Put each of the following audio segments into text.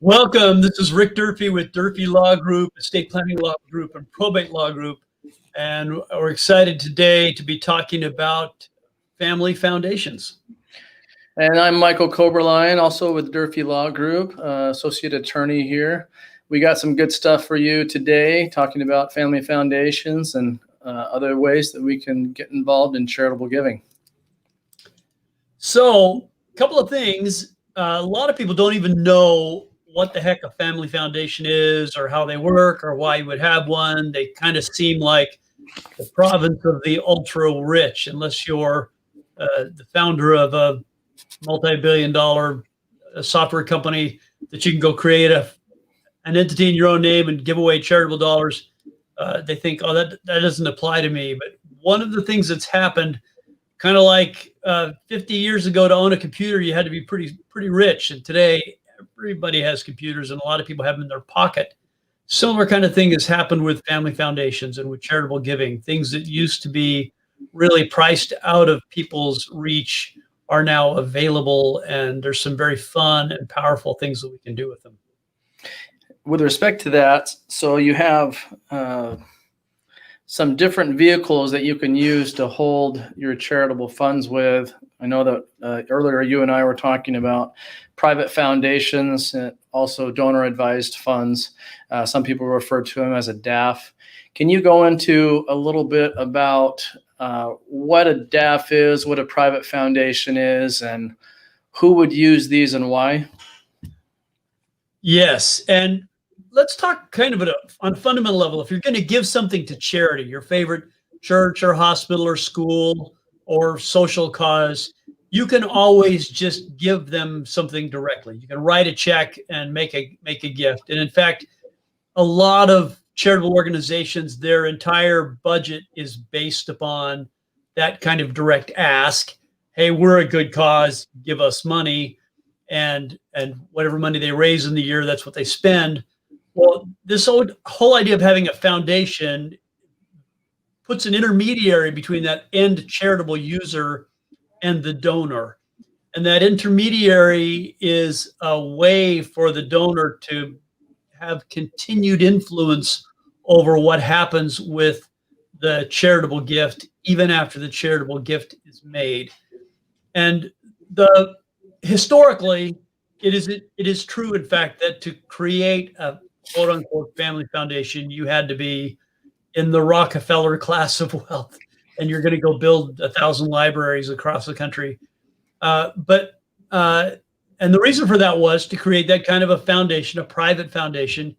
Welcome. This is Rick Durfee with Durfee Law Group, Estate Planning Law Group, and Probate Law Group. And we're excited today to be talking about family foundations. And I'm Michael Koberlein, also with Durfee Law Group, associate attorney here. We got some good stuff for you today, talking about family foundations and other ways that we can get involved in charitable giving. So, a couple of things. A lot of people don't even know what the heck a family foundation is or how they work or why you would have one. They kind of seem like the province of the ultra rich, unless you're the founder of a multi-billion-dollar software company that you can go create an entity in your own name and give away charitable dollars. They think, oh, that doesn't apply to me. But one of the things that's happened, kind of like 50 years ago, to own a computer, you had to be pretty rich. And today, everybody has computers, and a lot of people have them in their pocket. Similar kind of thing has happened with family foundations and with charitable giving. Things that used to be really priced out of people's reach are now available, and there's some very fun and powerful things that we can do with them. With respect to that, so you have some different vehicles that you can use to hold your charitable funds with. I know that earlier you and I were talking about private foundations and also donor advised funds. Some people refer to them as a DAF. Can you go into a little bit about what a DAF is, what a private foundation is, and who would use these and why? Yes, and let's talk kind of on a fundamental level. If you're going to give something to charity, your favorite church or hospital or school or social cause, you can always just give them something directly. You can write a check and make a gift. And in fact, a lot of charitable organizations, their entire budget is based upon that kind of direct ask. Hey, we're a good cause, give us money. And whatever money they raise in the year, that's what they spend. Well, this whole idea of having a foundation puts an intermediary between that end charitable user and the donor. And that intermediary is a way for the donor to have continued influence over what happens with the charitable gift, even after the charitable gift is made. And historically, it is true, in fact, that to create a quote unquote family foundation, you had to be in the Rockefeller class of wealth, and you're going to go build 1,000 libraries across the country. And the reason for that was to create that kind of a foundation, a private foundation.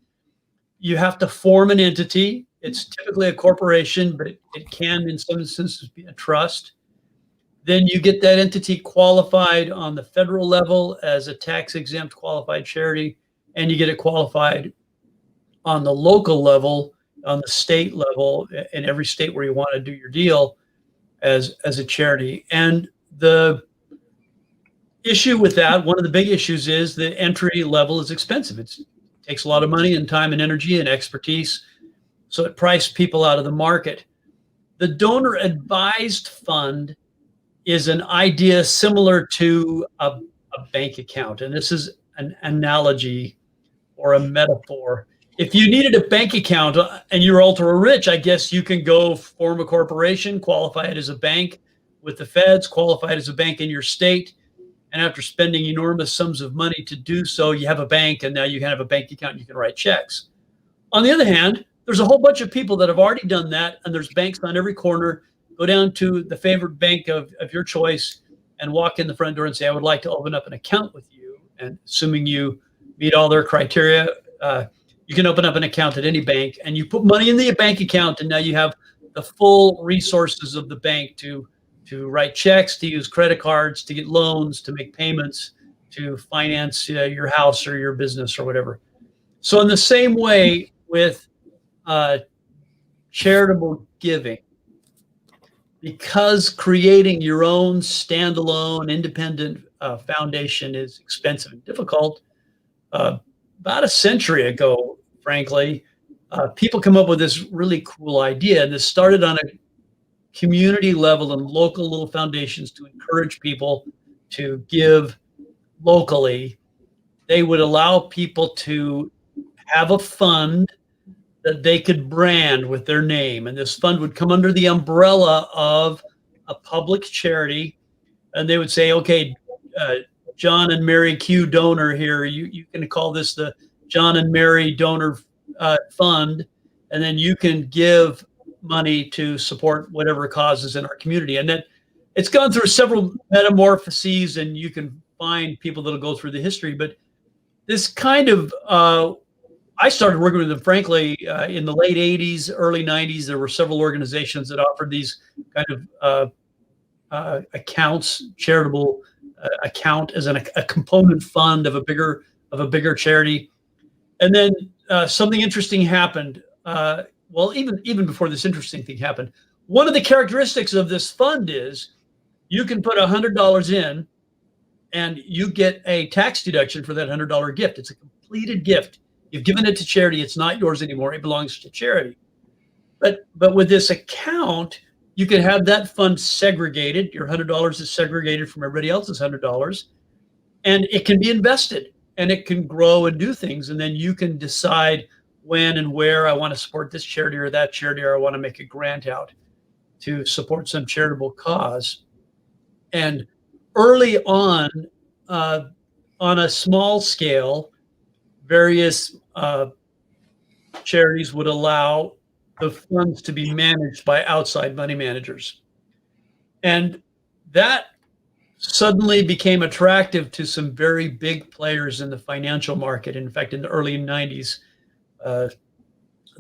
You have to form an entity. It's typically a corporation, but it can, in some instances, be a trust. Then you get that entity qualified on the federal level as a tax-exempt qualified charity, and you get it qualified on the local level, on the state level, in every state where you want to do your deal as a charity. And the issue with that, one of the big issues, is the entry level is expensive. It takes a lot of money and time and energy and expertise, so it priced people out of the market. The donor advised fund is an idea similar to a bank account. And this is an analogy or a metaphor. If you needed a bank account and you're ultra rich, I guess you can go form a corporation, qualify it as a bank with the feds, qualify it as a bank in your state. And after spending enormous sums of money to do so, you have a bank, and now you can have a bank account and you can write checks. On the other hand, there's a whole bunch of people that have already done that, and there's banks on every corner. Go down to the favorite bank of your choice and walk in the front door and say, I would like to open up an account with you. And assuming you meet all their criteria, you can open up an account at any bank, and you put money in the bank account, and now you have the full resources of the bank to write checks, to use credit cards, to get loans, to make payments, to finance your house or your business or whatever. So in the same way with charitable giving, because creating your own standalone independent foundation is expensive and difficult, about a century ago, frankly, people come up with this really cool idea. And this started on a community level and local little foundations to encourage people to give locally. they would allow people to have a fund that they could brand with their name. And this fund would come under the umbrella of a public charity. And they would say, okay, uh, John and Mary Q donor here, you can call this the John and Mary donor fund. And then you can give money to support whatever causes in our community. And then it's gone through several metamorphoses, and you can find people that'll go through the history. But this kind of, I started working with them, frankly, in the late 80s, early 90s. There were several organizations that offered these kind of accounts, charitable account as a component fund of a bigger charity. And then something interesting happened. Well, even before this interesting thing happened, one of the characteristics of this fund is you can put $100 in, and you get a tax deduction for that $100 gift. It's a completed gift. You've given it to charity. It's not yours anymore. It belongs to charity. But with this account, you can have that fund segregated. Your $100 is segregated from everybody else's $100, and it can be invested, and it can grow and do things. And then you can decide when and where I want to support this charity or that charity, or I want to make a grant out to support some charitable cause. And early on a small scale, various charities would allow the funds to be managed by outside money managers. And that suddenly became attractive to some very big players in the financial market. In fact, in the early 90s, the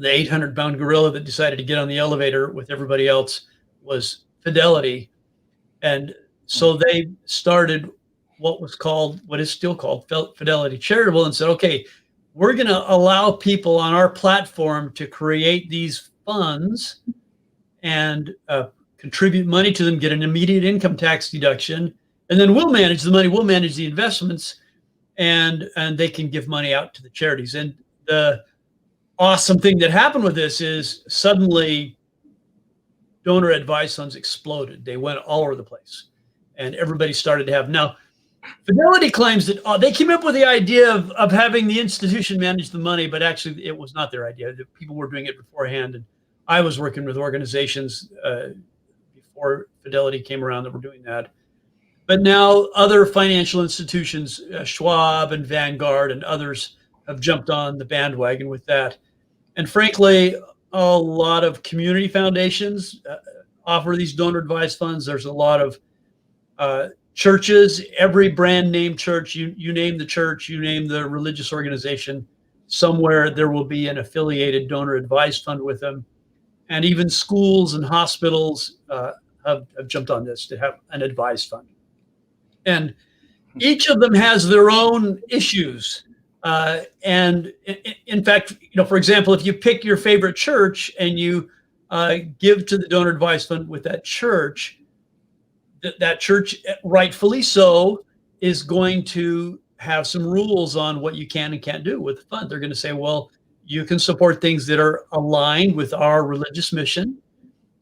800-pound gorilla that decided to get on the elevator with everybody else was Fidelity. And so they started what is still called Fidelity Charitable, and said, okay, we're going to allow people on our platform to create these funds and contribute money to them, get an immediate income tax deduction, and then we'll manage the money, we'll manage the investments, and they can give money out to the charities. And the awesome thing that happened with this is suddenly donor advised funds exploded. They went all over the place, and everybody started to have. Now, Fidelity claims that they came up with the idea of having the institution manage the money, but actually it was not their idea. The people were doing it beforehand, and I was working with organizations before Fidelity came around that were doing that. But now other financial institutions, Schwab and Vanguard and others, have jumped on the bandwagon with that. And frankly, a lot of community foundations offer these donor advised funds. There's a lot of churches, every brand name church, you name the church, you name the religious organization, somewhere there will be an affiliated donor advised fund with them. And even schools and hospitals have jumped on this to have an advised fund. And each of them has their own issues. And in fact, for example, if you pick your favorite church and you give to the donor advised fund with that church, that church, rightfully so, is going to have some rules on what you can and can't do with the fund. They're going to say, well, you can support things that are aligned with our religious mission.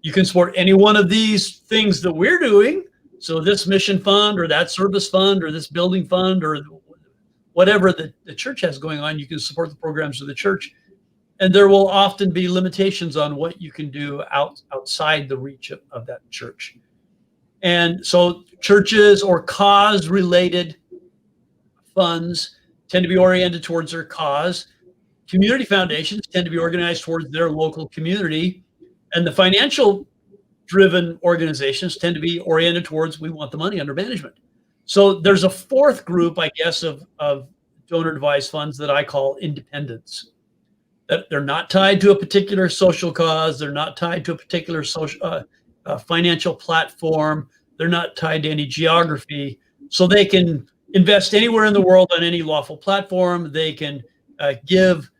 You can support any one of these things that we're doing. So this mission fund or that service fund or this building fund or whatever the church has going on, you can support the programs of the church. And there will often be limitations on what you can do outside the reach of that church. And so churches or cause-related funds tend to be oriented towards their cause. Community foundations tend to be organized towards their local community. And the financial-driven organizations tend to be oriented towards, we want the money under management. So there's a fourth group, I guess, of donor advised funds that I call independents. That they're not tied to a particular social cause. They're not tied to a particular social financial platform. They're not tied to any geography. So they can invest anywhere in the world on any lawful platform. They can give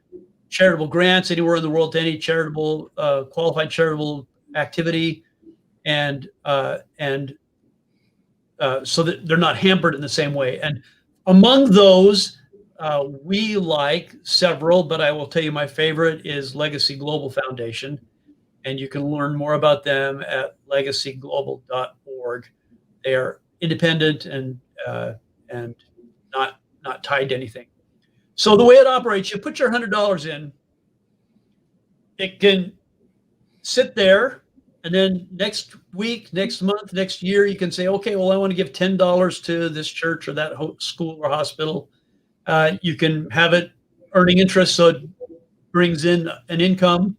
charitable grants anywhere in the world to any charitable, qualified charitable activity. And so that they're not hampered in the same way. And among those, we like several, but I will tell you my favorite is Legacy Global Foundation. And you can learn more about them at legacyglobal.org. They are independent and not tied to anything. So the way it operates, you put your $100 in, it can sit there, and then next week, next month, next year, you can say, okay, well, I want to give $10 to this church or that school or hospital. You can have it earning interest, so it brings in an income,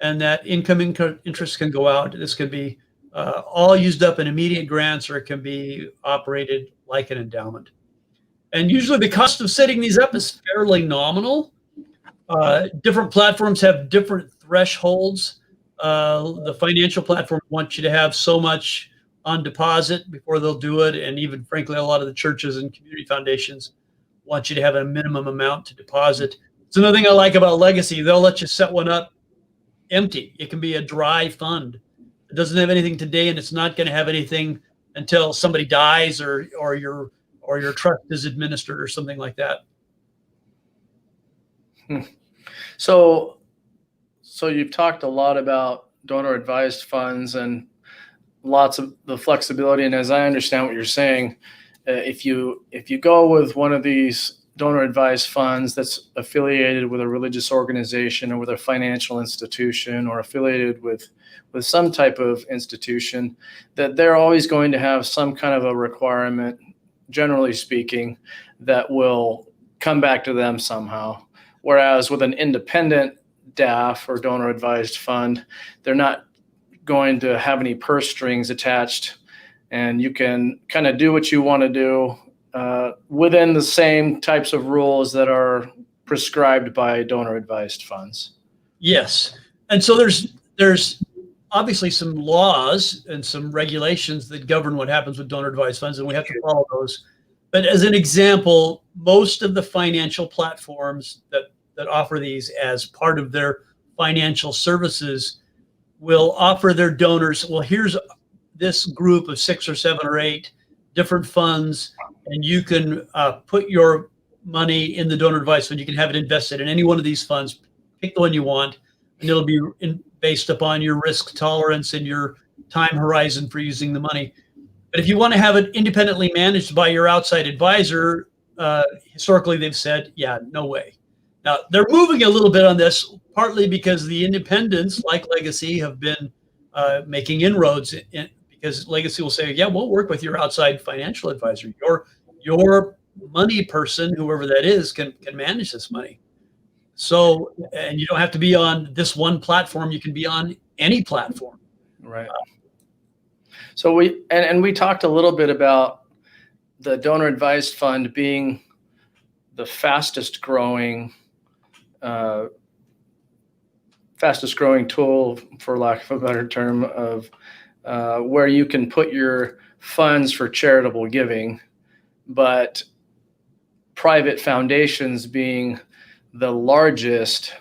and that income interest can go out. This can be all used up in immediate grants, or it can be operated like an endowment. And usually the cost of setting these up is fairly nominal. Different platforms have different thresholds. The financial platform wants you to have so much on deposit before they'll do it. And even frankly, a lot of the churches and community foundations want you to have a minimum amount to deposit. It's another thing I like about Legacy. They'll let you set one up empty. It can be a dry fund. It doesn't have anything today, and it's not going to have anything until somebody dies or your trust is administered or something like that. So you've talked a lot about donor advised funds and lots of the flexibility. And as I understand what you're saying, if you go with one of these donor advised funds that's affiliated with a religious organization or with a financial institution or affiliated with some type of institution, that they're always going to have some kind of a requirement, generally speaking, that will come back to them somehow. Whereas with an independent DAF or donor advised fund, they're not going to have any purse strings attached, and you can kind of do what you want to do within the same types of rules that are prescribed by donor advised funds. Yes. And so there's obviously some laws and some regulations that govern what happens with donor advised funds, and we have to follow those. But as an example, most of the financial platforms that offer these as part of their financial services will offer their donors, well, here's this group of 6 or 7 or 8 different funds, and you can put your money in the donor advised fund. You can have it invested in any one of these funds. Pick the one you want, and it'll be based upon your risk tolerance and your time horizon for using the money. But if you want to have it independently managed by your outside advisor, historically they've said, yeah, no way. Now, they're moving a little bit on this, partly because the independents, like Legacy, have been making inroads because Legacy will say, yeah, we'll work with your outside financial advisor. Your money person, whoever that is, can manage this money. So, and you don't have to be on this one platform. You can be on any platform. Right. So we talked a little bit about the donor advised fund being the fastest growing tool, for lack of a better term, of where you can put your funds for charitable giving, but private foundations being the largest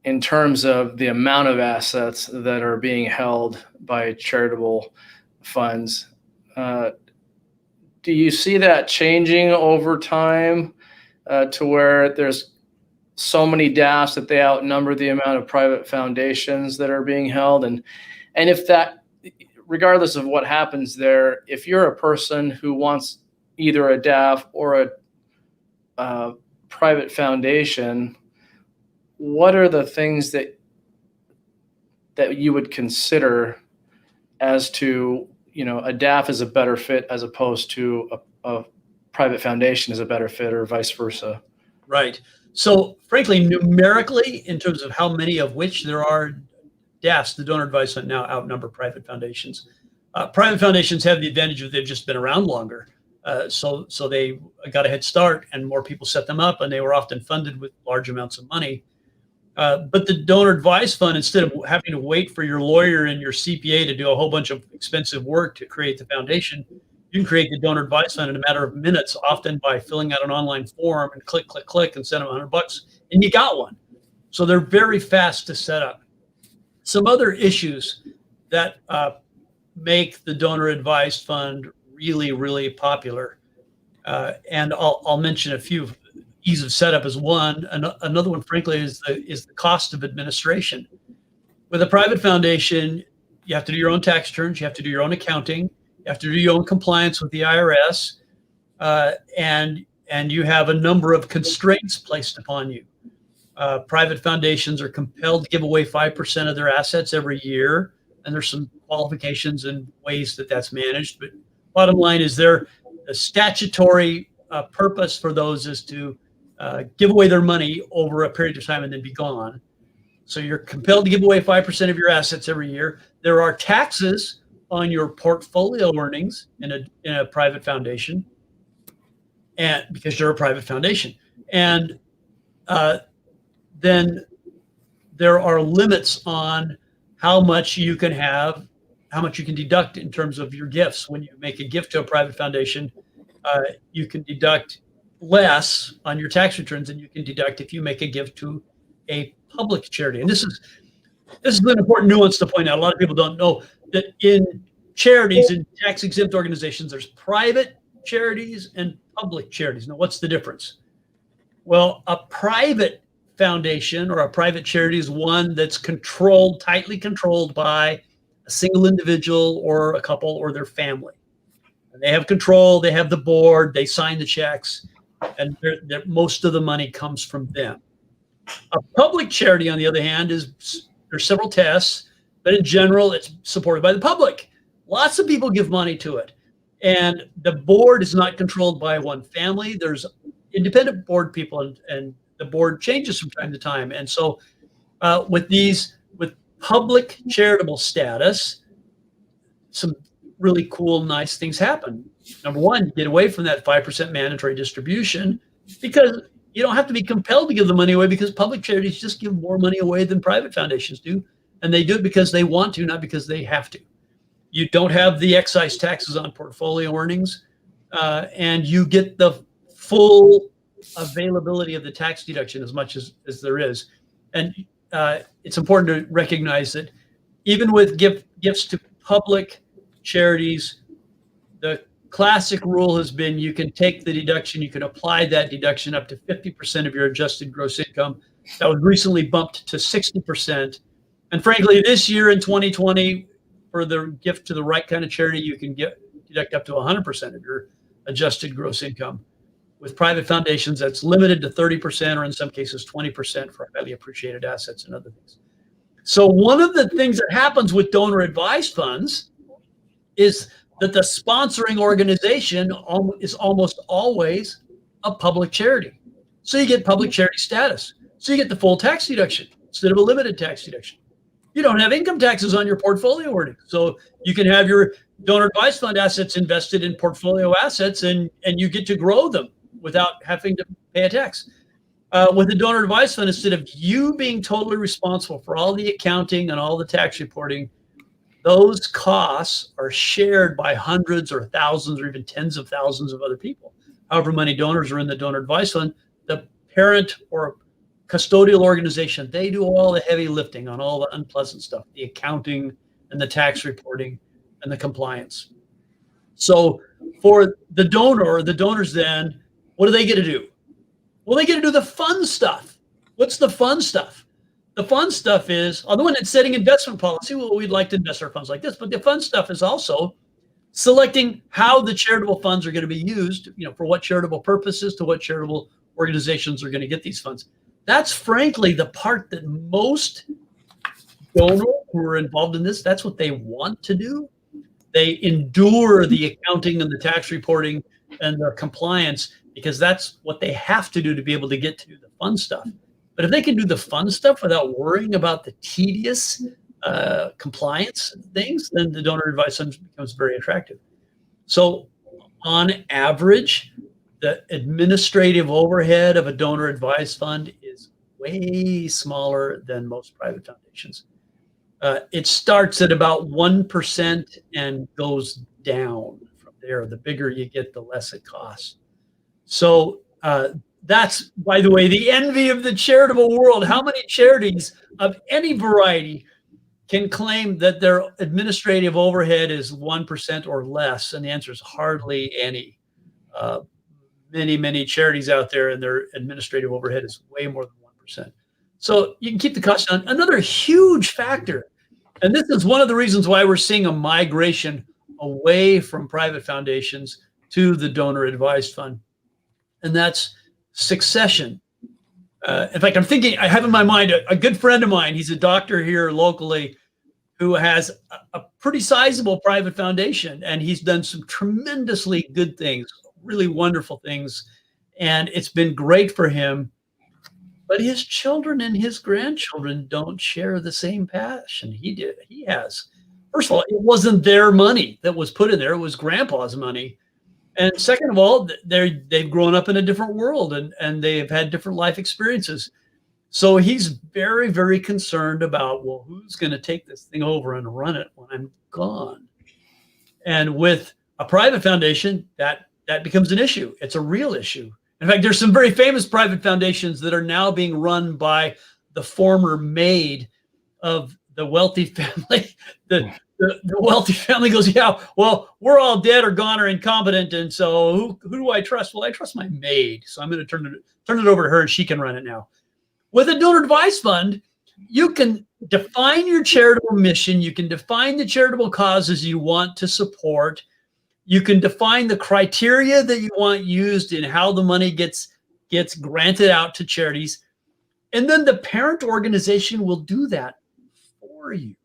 in terms of the amount of assets that are being held by charitable funds. Do you see that changing over time to where there's so many DAFs that they outnumber the amount of private foundations that are being held? And if that, regardless of what happens there, if you're a person who wants either a DAF or a private foundation, what are the things that you would consider as to, a DAF is a better fit as opposed to a private foundation is a better fit, or vice versa? Right. So frankly, numerically, in terms of how many of which there are DAFs, the donor advised fund now outnumber private foundations. Private foundations have the advantage of they've just been around longer. So they got a head start, and more people set them up, and they were often funded with large amounts of money. But the donor advised fund, instead of having to wait for your lawyer and your CPA to do a whole bunch of expensive work to create the foundation, you can create the donor advised fund in a matter of minutes, often by filling out an online form and click, click, click, and send them $100, and you got one. So they're very fast to set up. Some other issues that make the donor advised fund really, really popular, and I'll mention a few. Ease of setup is one. Another one, frankly, is the cost of administration. With a private foundation, you have to do your own tax returns, you have to do your own accounting, you have to do your own compliance with the IRS, and and you have a number of constraints placed upon you. Private foundations are compelled to give away 5% of their assets every year, and there's some qualifications and ways that that's managed. But bottom line is the statutory purpose for those is to give away their money over a period of time and then be gone. So you're compelled to give away 5% of your assets every year. There are taxes on your portfolio earnings in a private foundation, and because you're a private foundation, and then there are limits on how much you can have, how much you can deduct in terms of your gifts. When you make a gift to a private foundation, you can deduct less on your tax returns than you can deduct if you make a gift to a public charity. And this is an important nuance to point out. A lot of people don't know that in charities and tax-exempt organizations, there's private charities and public charities. Now, what's the difference? Well, a private foundation or a private charity is one that's controlled, tightly controlled by a single individual or a couple or their family. And they have control, they have the board, they sign the checks, and most of the money comes from them. A public charity, on the other hand, there's several tests, but in general, it's supported by the public. Lots of people give money to it. And the board is not controlled by one family. There's independent board people, and the board changes from time to time. And so with public charitable status, some really cool, nice things happen. Number one, get away from that 5% mandatory distribution, because you don't have to be compelled to give the money away, because public charities just give more money away than private foundations do. And they do it because they want to, not because they have to. You don't have the excise taxes on portfolio earnings, and you get the full availability of the tax deduction as much as there is. And it's important to recognize that even with gifts to public charities, the classic rule has been you can take the deduction, you can apply that deduction up to 50% of your adjusted gross income. That was recently bumped to 60%. And frankly, this year in 2020, for the gift to the right kind of charity, you can deduct up to 100% of your adjusted gross income. With private foundations, that's limited to 30%, or in some cases 20% for highly appreciated assets and other things. So one of the things that happens with donor advised funds is that the sponsoring organization is almost always a public charity. So you get public charity status. So you get the full tax deduction instead of a limited tax deduction. You don't have income taxes on your portfolio earnings. So you can have your donor advised fund assets invested in portfolio assets, and you get to grow them without having to pay a tax. With the donor advised fund, instead of you being totally responsible for all the accounting and all the tax reporting, those costs are shared by hundreds or thousands or even tens of thousands of other people. However many donors are in the donor advised fund, the parent or custodial organization, they do all the heavy lifting on all the unpleasant stuff, the accounting and the tax reporting and the compliance. So for the donor or the donors then, what do they get to do? Well, they get to do the fun stuff. What's the fun stuff? The fun stuff is, on the one hand, setting investment policy. Well, we'd like to invest our funds like this, but the fun stuff is also selecting how the charitable funds are going to be used, for what charitable purposes, to what charitable organizations are going to get these funds. That's frankly the part that most donors who are involved in this, that's what they want to do. They endure the accounting and the tax reporting and the compliance because that's what they have to do to be able to get to do the fun stuff. But if they can do the fun stuff without worrying about the tedious compliance things, then the donor advised fund becomes very attractive. So on average, the administrative overhead of a donor advised fund is way smaller than most private foundations. It starts at about 1% and goes down from there. The bigger you get, the less it costs. So that's, by the way, the envy of the charitable world. How many charities of any variety can claim that their administrative overhead is 1% or less? And the answer is hardly any. Many charities out there, and their administrative overhead is way more than 1%. So you can keep the cost down. Another huge factor, and this is one of the reasons why we're seeing a migration away from private foundations to the donor advised fund. and that's succession. In fact, I have in my mind a good friend of mine. He's a doctor here locally who has a pretty sizable private foundation, and he's done some tremendously good things, really wonderful things, and it's been great for him. But his children and his grandchildren don't share the same passion he has. First of all, it wasn't their money that was put in there; it was Grandpa's money. And second of all, they've grown up in a different world, and they've had different life experiences. So he's very, very concerned about, well, who's going to take this thing over and run it when I'm gone? And with a private foundation, that becomes an issue. It's a real issue. In fact, there's some very famous private foundations that are now being run by the former maid of the wealthy family. The wealthy family goes, yeah, well, we're all dead or gone or incompetent, and so who do I trust? Well, I trust my maid, so I'm going to turn it over to her, and she can run it now. With a donor advised fund, you can define your charitable mission. You can define the charitable causes you want to support. You can define the criteria that you want used in how the money gets granted out to charities. And then the parent organization will do that for you.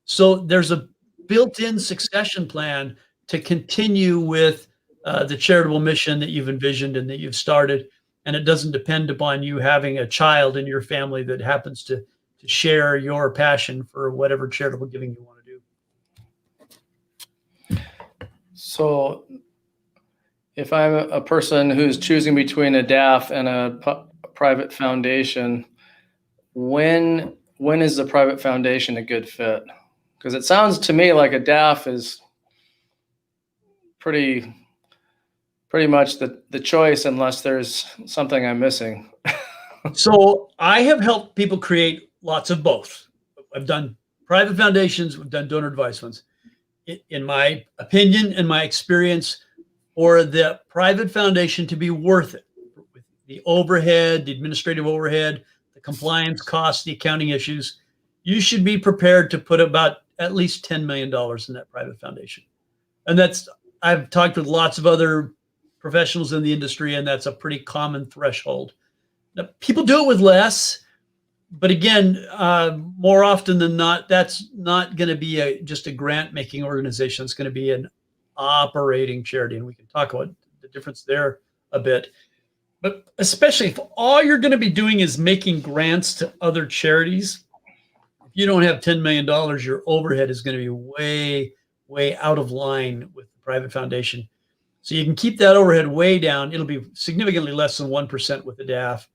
So there's a built-in succession plan to continue with the charitable mission that you've envisioned and that you've started. And it doesn't depend upon you having a child in your family that happens to share your passion for whatever charitable giving you want to do. So if I'm a person who's choosing between a DAF and a private foundation, when is the private foundation a good fit? Because it sounds to me like a DAF is pretty much the choice, unless there's something I'm missing. So I have helped people create lots of both. I've done private foundations, we've done donor advised funds. In my opinion and my experience, for the private foundation to be worth it, with the overhead, the administrative overhead, the compliance costs, the accounting issues, you should be prepared to put about at least $10 million in that private foundation. And I've talked with lots of other professionals in the industry, and that's a pretty common threshold. Now, people do it with less, but again, more often than not, that's not going to be just a grant-making organization. It's going to be an operating charity, and we can talk about the difference there a bit. But especially if all you're going to be doing is making grants to other charities, if you don't have $10 million, your overhead is going to be way, way out of line with the private foundation. So you can keep that overhead way down. It'll be significantly less than 1% with the DAF.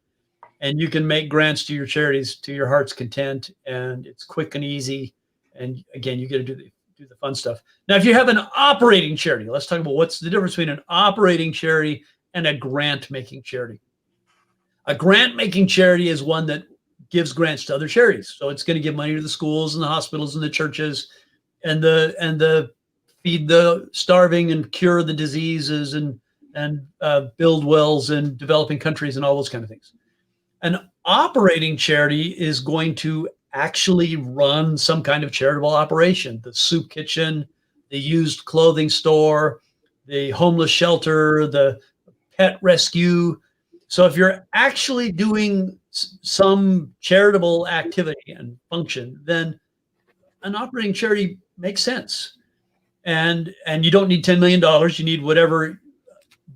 And you can make grants to your charities to your heart's content, and it's quick and easy. And again, you get to do the fun stuff. Now, if you have an operating charity, let's talk about what's the difference between an operating charity and a grant-making charity. A grant-making charity is one that gives grants to other charities. So it's going to give money to the schools and the hospitals and the churches and the feed the starving and cure the diseases and build wells in developing countries and all those kind of things. An operating charity is going to actually run some kind of charitable operation, the soup kitchen, the used clothing store, the homeless shelter, the pet rescue. So if you're actually doing some charitable activity and function, then an operating charity makes sense. And you don't need $10 million. You need whatever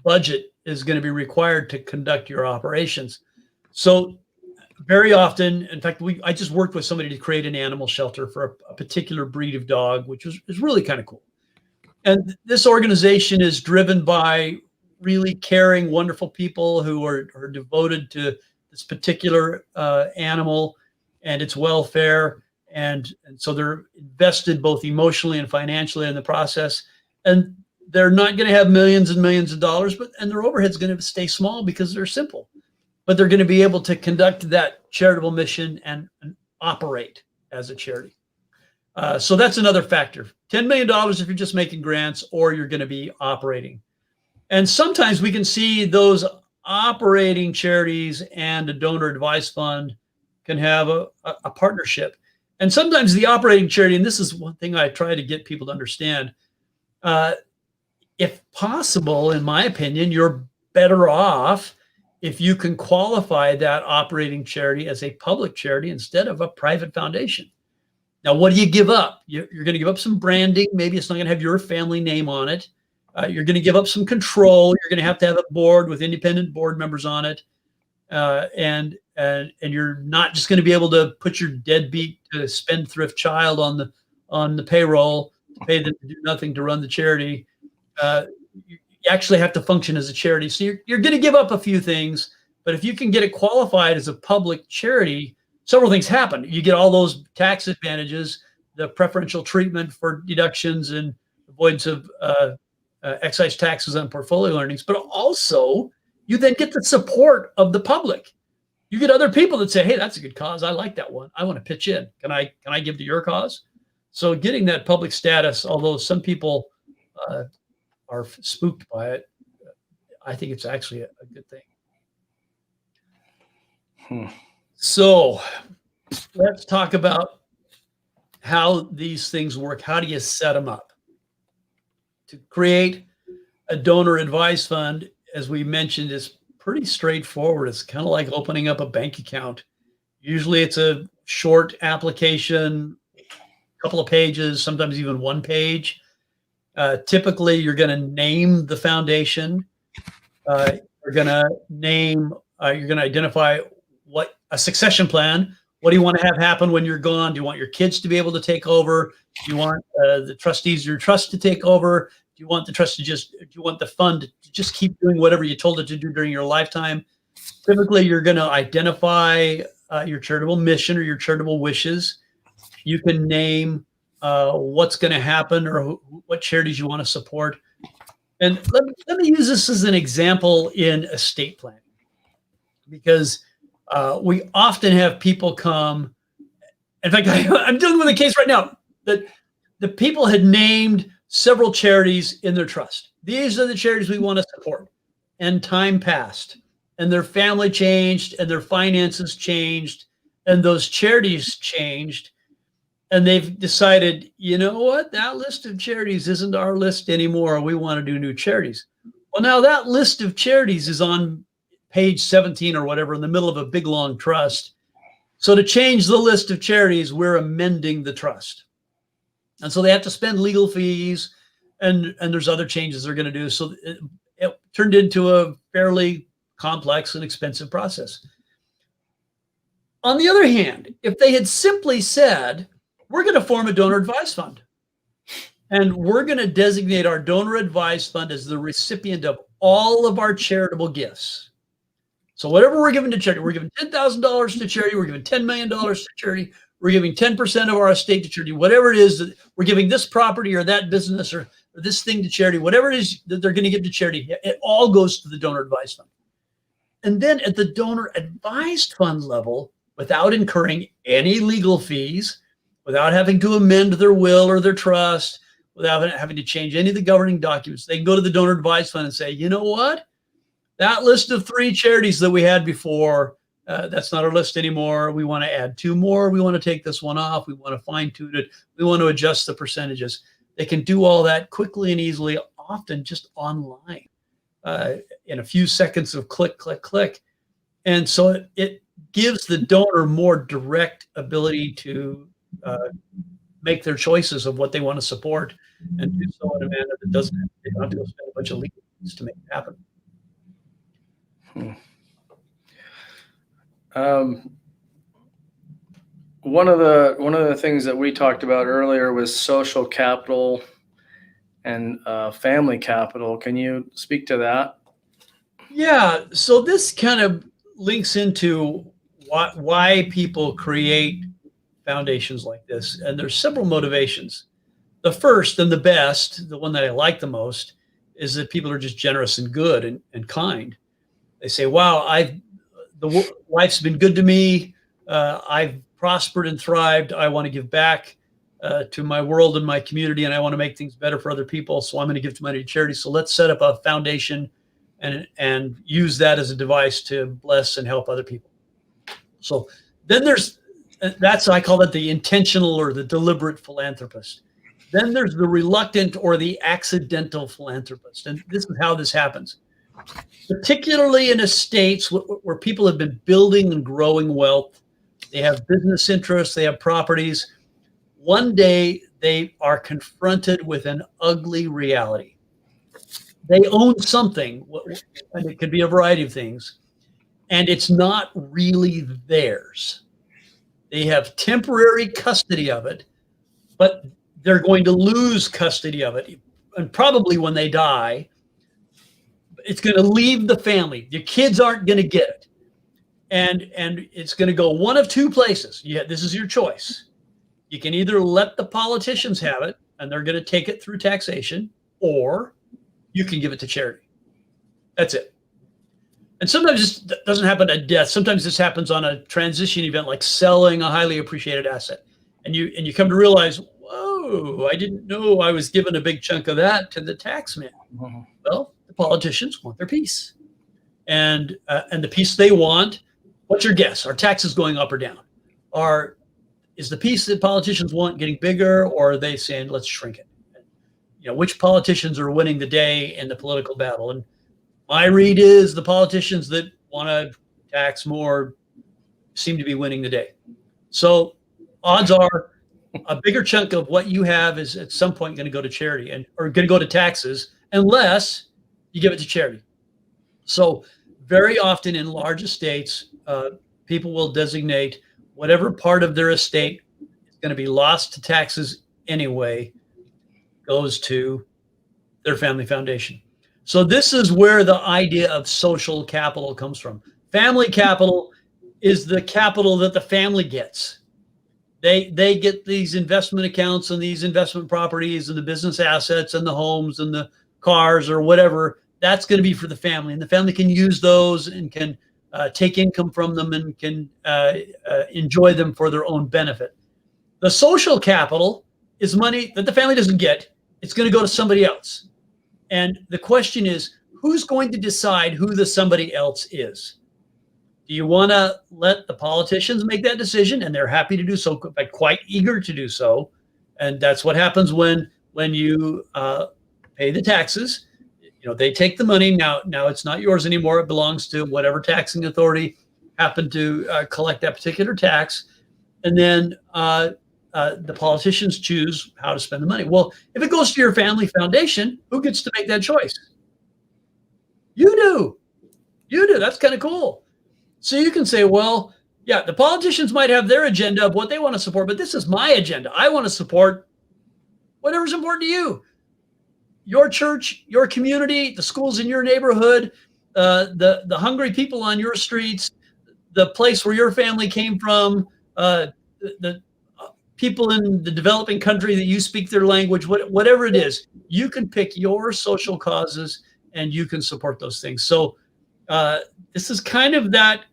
budget is going to be required to conduct your operations. So very often, in fact, I just worked with somebody to create an animal shelter for a particular breed of dog, which is really kind of cool. And this organization is driven by really caring, wonderful people who are devoted to this particular animal and its welfare. And so they're invested both emotionally and financially in the process. And they're not going to have millions and millions of dollars, and their overhead's going to stay small because they're simple. But they're going to be able to conduct that charitable mission and operate as a charity. So that's another factor. $10 million if you're just making grants, or you're going to be operating. And sometimes we can see those operating charities and a donor advised fund can have a partnership. And sometimes the operating charity, and this is one thing I try to get people to understand, if possible, in my opinion, your better off if you can qualify that operating charity as a public charity instead of a private foundation. Now, what do you give up? You're going to give up some branding. Maybe it's not going to have your family name on it. You're going to give up some control. You're going to have a board with independent board members on it. And you're not just going to be able to put your deadbeat spendthrift child on the payroll, pay them to do nothing to run the charity. You actually have to function as a charity. So you're going to give up a few things, but if you can get it qualified as a public charity, several things happen. You get all those tax advantages, the preferential treatment for deductions and avoidance of excise taxes on portfolio earnings, but also you then get the support of the public. You get other people that say, hey, that's a good cause. I like that one. I want to pitch in. Can I give to your cause? So getting that public status, although some people are spooked by it, I think it's actually a good thing. So let's talk about how these things work. How do you set them up? To create a donor advised fund, as we mentioned, is pretty straightforward. It's kind of like opening up a bank account. Usually it's a short application, a couple of pages, sometimes even one page. Typically, you're going to name the foundation. You're going to identify what a succession plan. What do you want to have happen when you're gone? Do you want your kids to be able to take over? Do you want the trustees of your trust to take over? Do you want the trust do you want the fund to just keep doing whatever you told it to do during your lifetime? Typically, you're going to identify your charitable mission or your charitable wishes. You can name what's going to happen or what charities you want to support. And let me use this as an example in estate planning, because we often have people come. In fact, I'm dealing with a case right now that the people had named several charities in their trust. These are the charities we want to support. And time passed, and their family changed, and their finances changed, and those charities changed. And they've decided, you know what? That list of charities isn't our list anymore. We want to do new charities. Well, now that list of charities is on page 17 or whatever in the middle of a big, long trust. So to change the list of charities, we're amending the trust. And so they have to spend legal fees, and there's other changes they're going to do. So it turned into a fairly complex and expensive process. On the other hand, if they had simply said, we're going to form a donor advised fund, and we're going to designate our donor advised fund as the recipient of all of our charitable gifts. So whatever we're giving to charity, we're giving $10,000 to charity, we're giving $10 million to charity, we're giving 10% of our estate to charity, whatever it is that we're giving this property or that business or this thing to charity, whatever it is that they're going to give to charity, it all goes to the donor advised fund. And then at the donor advised fund level, without incurring any legal fees, without having to amend their will or their trust, without having to change any of the governing documents, they can go to the donor advised fund and say, you know what? That list of 3 charities that we had before, that's not our list anymore. We want to add 2 more. We want to take this one off. We want to fine tune it. We want to adjust the percentages. They can do all that quickly and easily, often just online, in a few seconds of click, click, click. And so it gives the donor more direct ability to make their choices of what they want to support, and do so in a manner that doesn't have to go spend a bunch of legal fees to make it happen. One of the things that we talked about earlier was social capital and family capital. Can you speak to that? Yeah. So this kind of links into why people create foundations like this, and there's several motivations. The first and the best, the one that I like the most, is that people are just generous and good and kind. They say, wow, life's been good to me. I've prospered and thrived. I want to give back to my world and my community, and I want to make things better for other people. So I'm going to give money to charity. So let's set up a foundation and use that as a device to bless and help other people. So then I call it the intentional or the deliberate philanthropist. Then there's the reluctant or the accidental philanthropist. And this is how this happens. particularly in estates where people have been building and growing wealth. They have business interests, they have properties. One day they are confronted with an ugly reality. They own something, and it could be a variety of things, and it's not really theirs. They have temporary custody of it, but they're going to lose custody of it. And probably when they die, it's going to leave the family. Your kids aren't going to get it. And it's going to go one of two places. Yeah, this is your choice. You can either let the politicians have it, and they're going to take it through taxation, or you can give it to charity. That's it. And sometimes this doesn't happen at death. Sometimes this happens on a transition event, like selling a highly appreciated asset. And you come to realize, whoa, I didn't know I was giving a big chunk of that to the tax man. Well, the politicians want their piece. And the piece they want, what's your guess? Are taxes going up or down? Is the piece that politicians want getting bigger, or are they saying, let's shrink it? Which politicians are winning the day in the political battle? And my read is the politicians that want to tax more seem to be winning the day. So odds are a bigger chunk of what you have is at some point going to go to charity or going to go to taxes, unless you give it to charity. So very often in large estates, people will designate whatever part of their estate is going to be lost to taxes anyway, goes to their family foundation. So this is where the idea of social capital comes from. Family capital is the capital that the family gets. They get these investment accounts and these investment properties and the business assets and the homes and the cars or whatever. That's going to be for the family, and the family can use those and can take income from them and can enjoy them for their own benefit. The social capital is money that the family doesn't get. It's going to go to somebody else. And the question is, who's going to decide who the somebody else is? Do you want to let the politicians make that decision? And they're happy to do so, but quite eager to do so. And that's what happens when you pay the taxes. They take the money. Now it's not yours anymore. It belongs to whatever taxing authority happened to collect that particular tax. And then the politicians choose how to spend the money. Well, if it goes to your family foundation, who gets to make that choice? You do. You do. That's kind of cool. So you can say, well, yeah, the politicians might have their agenda of what they want to support, but this is my agenda. I want to support whatever's important to you. Your church, your community, the schools in your neighborhood, the hungry people on your streets, the place where your family came from, the people in the developing country that you speak their language, whatever it is, you can pick your social causes and you can support those things. So this is kind of that,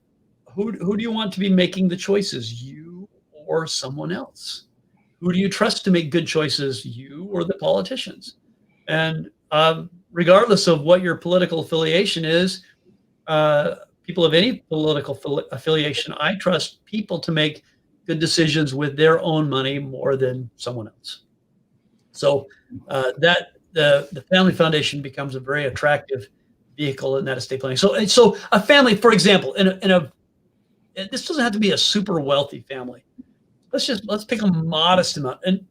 who do you want to be making the choices, you or someone else? Who do you trust to make good choices, you or the politicians? And regardless of what your political affiliation is, people of any political affiliation, I trust people to make good decisions with their own money more than someone else. So that the family foundation becomes a very attractive vehicle in that estate planning. So a family, for example, this doesn't have to be a super wealthy family. Let's pick a modest amount. And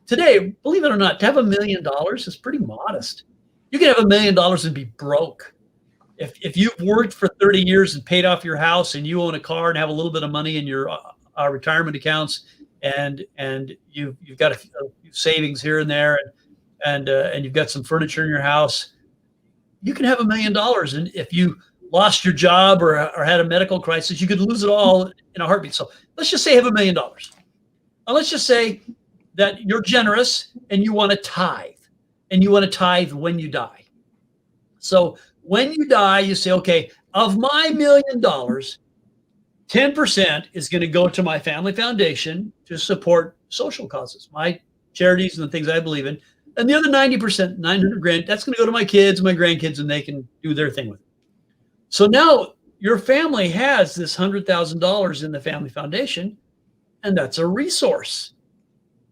today, believe it or not, to have $1 million is pretty modest. You can have $1 million and be broke. If you've worked for 30 years and paid off your house and you own a car and have a little bit of money in your retirement accounts and you've got a few savings here and there and you've got some furniture in your house, you can have $1 million. And if you lost your job or had a medical crisis, you could lose it all in a heartbeat. So let's just say you have $1 million. Now let's just say that you're generous and you want to tithe, and you want to tithe when you die. So when you die, you say, okay, of my $1 million, 10% is going to go to my family foundation to support social causes, my charities and the things I believe in. And the other 90%, 900 grand, that's going to go to my kids, my grandkids, and they can do their thing with it. So now your family has this $100,000 in the family foundation, and that's a resource.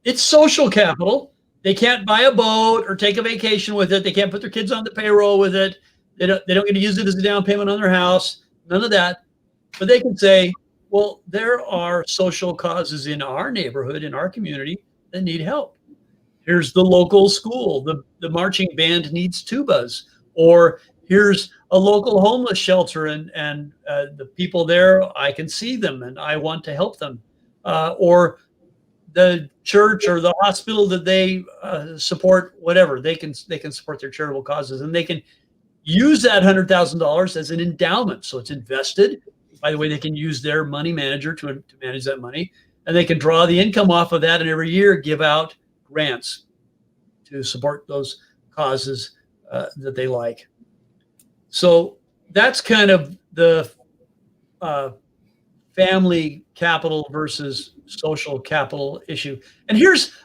It's social capital. They can't buy a boat or take a vacation with it. They can't put their kids on the payroll with it. They don't get to use it as a down payment on their house, none of that. But they can say, well, there are social causes in our neighborhood, in our community that need help. Here's the local school. The marching band needs tubas. Or here's a local homeless shelter, and the people there, I can see them and I want to help them. Or the church or the hospital that they support, whatever, they can support their charitable causes, and they can use that $100,000 as an endowment. So it's invested. By the way, they can use their money manager to manage that money, and they can draw the income off of that, and every year give out grants to support those causes that they like. So that's kind of the family capital versus social capital issue. And I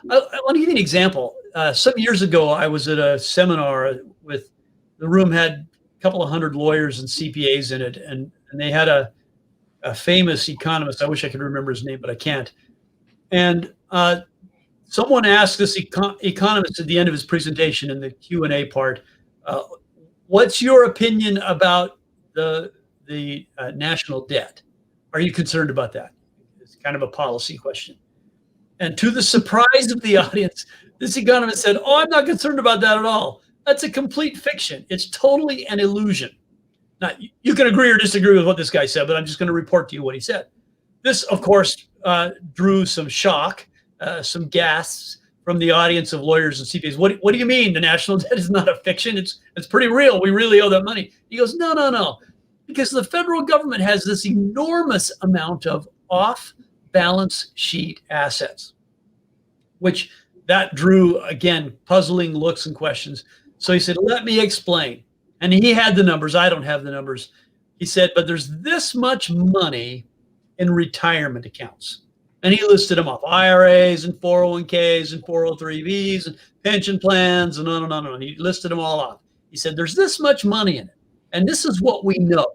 want to give you an example. Some years ago, I was at a seminar with, the room had a couple of hundred lawyers and CPAs in it, and they had a famous economist. I wish I could remember his name, but I can't. And someone asked this economist at the end of his presentation in the Q&A part, what's your opinion about the national debt? Are you concerned about that? It's kind of a policy question. And to the surprise of the audience, this economist said, oh, I'm not concerned about that at all. That's a complete fiction. It's totally an illusion. Now, you can agree or disagree with what this guy said, but I'm just going to report to you what he said. This, of course, drew some shock, some gasps from the audience of lawyers and CPAs. What do you mean the national debt is not a fiction? It's pretty real. We really owe that money. He goes, no. Because the federal government has this enormous amount of off-balance sheet assets, which that drew, again, puzzling looks and questions. So he said, let me explain. And he had the numbers. I don't have the numbers. He said, but there's this much money in retirement accounts. And he listed them off: IRAs and 401ks and 403bs and pension plans and on and on and on. He listed them all off. He said, there's this much money in it. And this is what we know.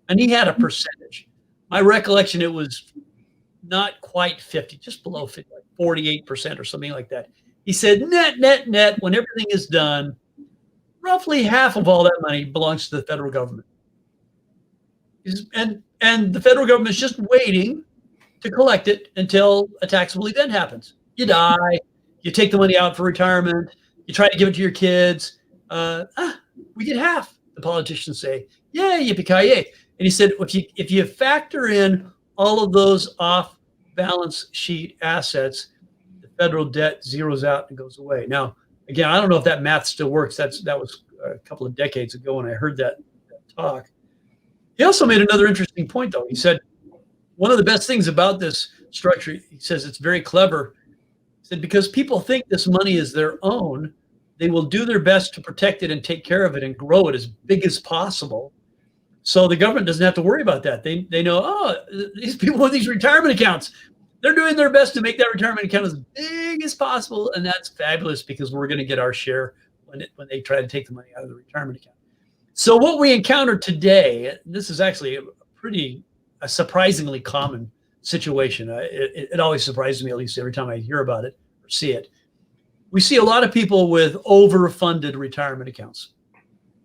And he had a percentage. My recollection, it was not quite 50, just below 50, like 48% or something like that. He said, net, when everything is done, roughly half of all that money belongs to the federal government. And the federal government is just waiting to collect it until a taxable event happens. You die, you take the money out for retirement, you try to give it to your kids. We get half, the politicians say. Yay, yippee-ki-yay. And he said, if you factor in all of those off-balance sheet assets, the federal debt zeroes out and goes away. Now, again, I don't know if that math still works. That was a couple of decades ago when I heard that talk. He also made another interesting point, though. He said, one of the best things about this structure, he says it's very clever. He said, because people think this money is their own, they will do their best to protect it and take care of it and grow it as big as possible. So the government doesn't have to worry about that. They know, oh, these people with these retirement accounts, they're doing their best to make that retirement account as big as possible. And that's fabulous because we're going to get our share when they try to take the money out of the retirement account. So what we encounter today, this is actually a surprisingly common situation. It always surprises me, at least every time I hear about it or see it. We see a lot of people with overfunded retirement accounts.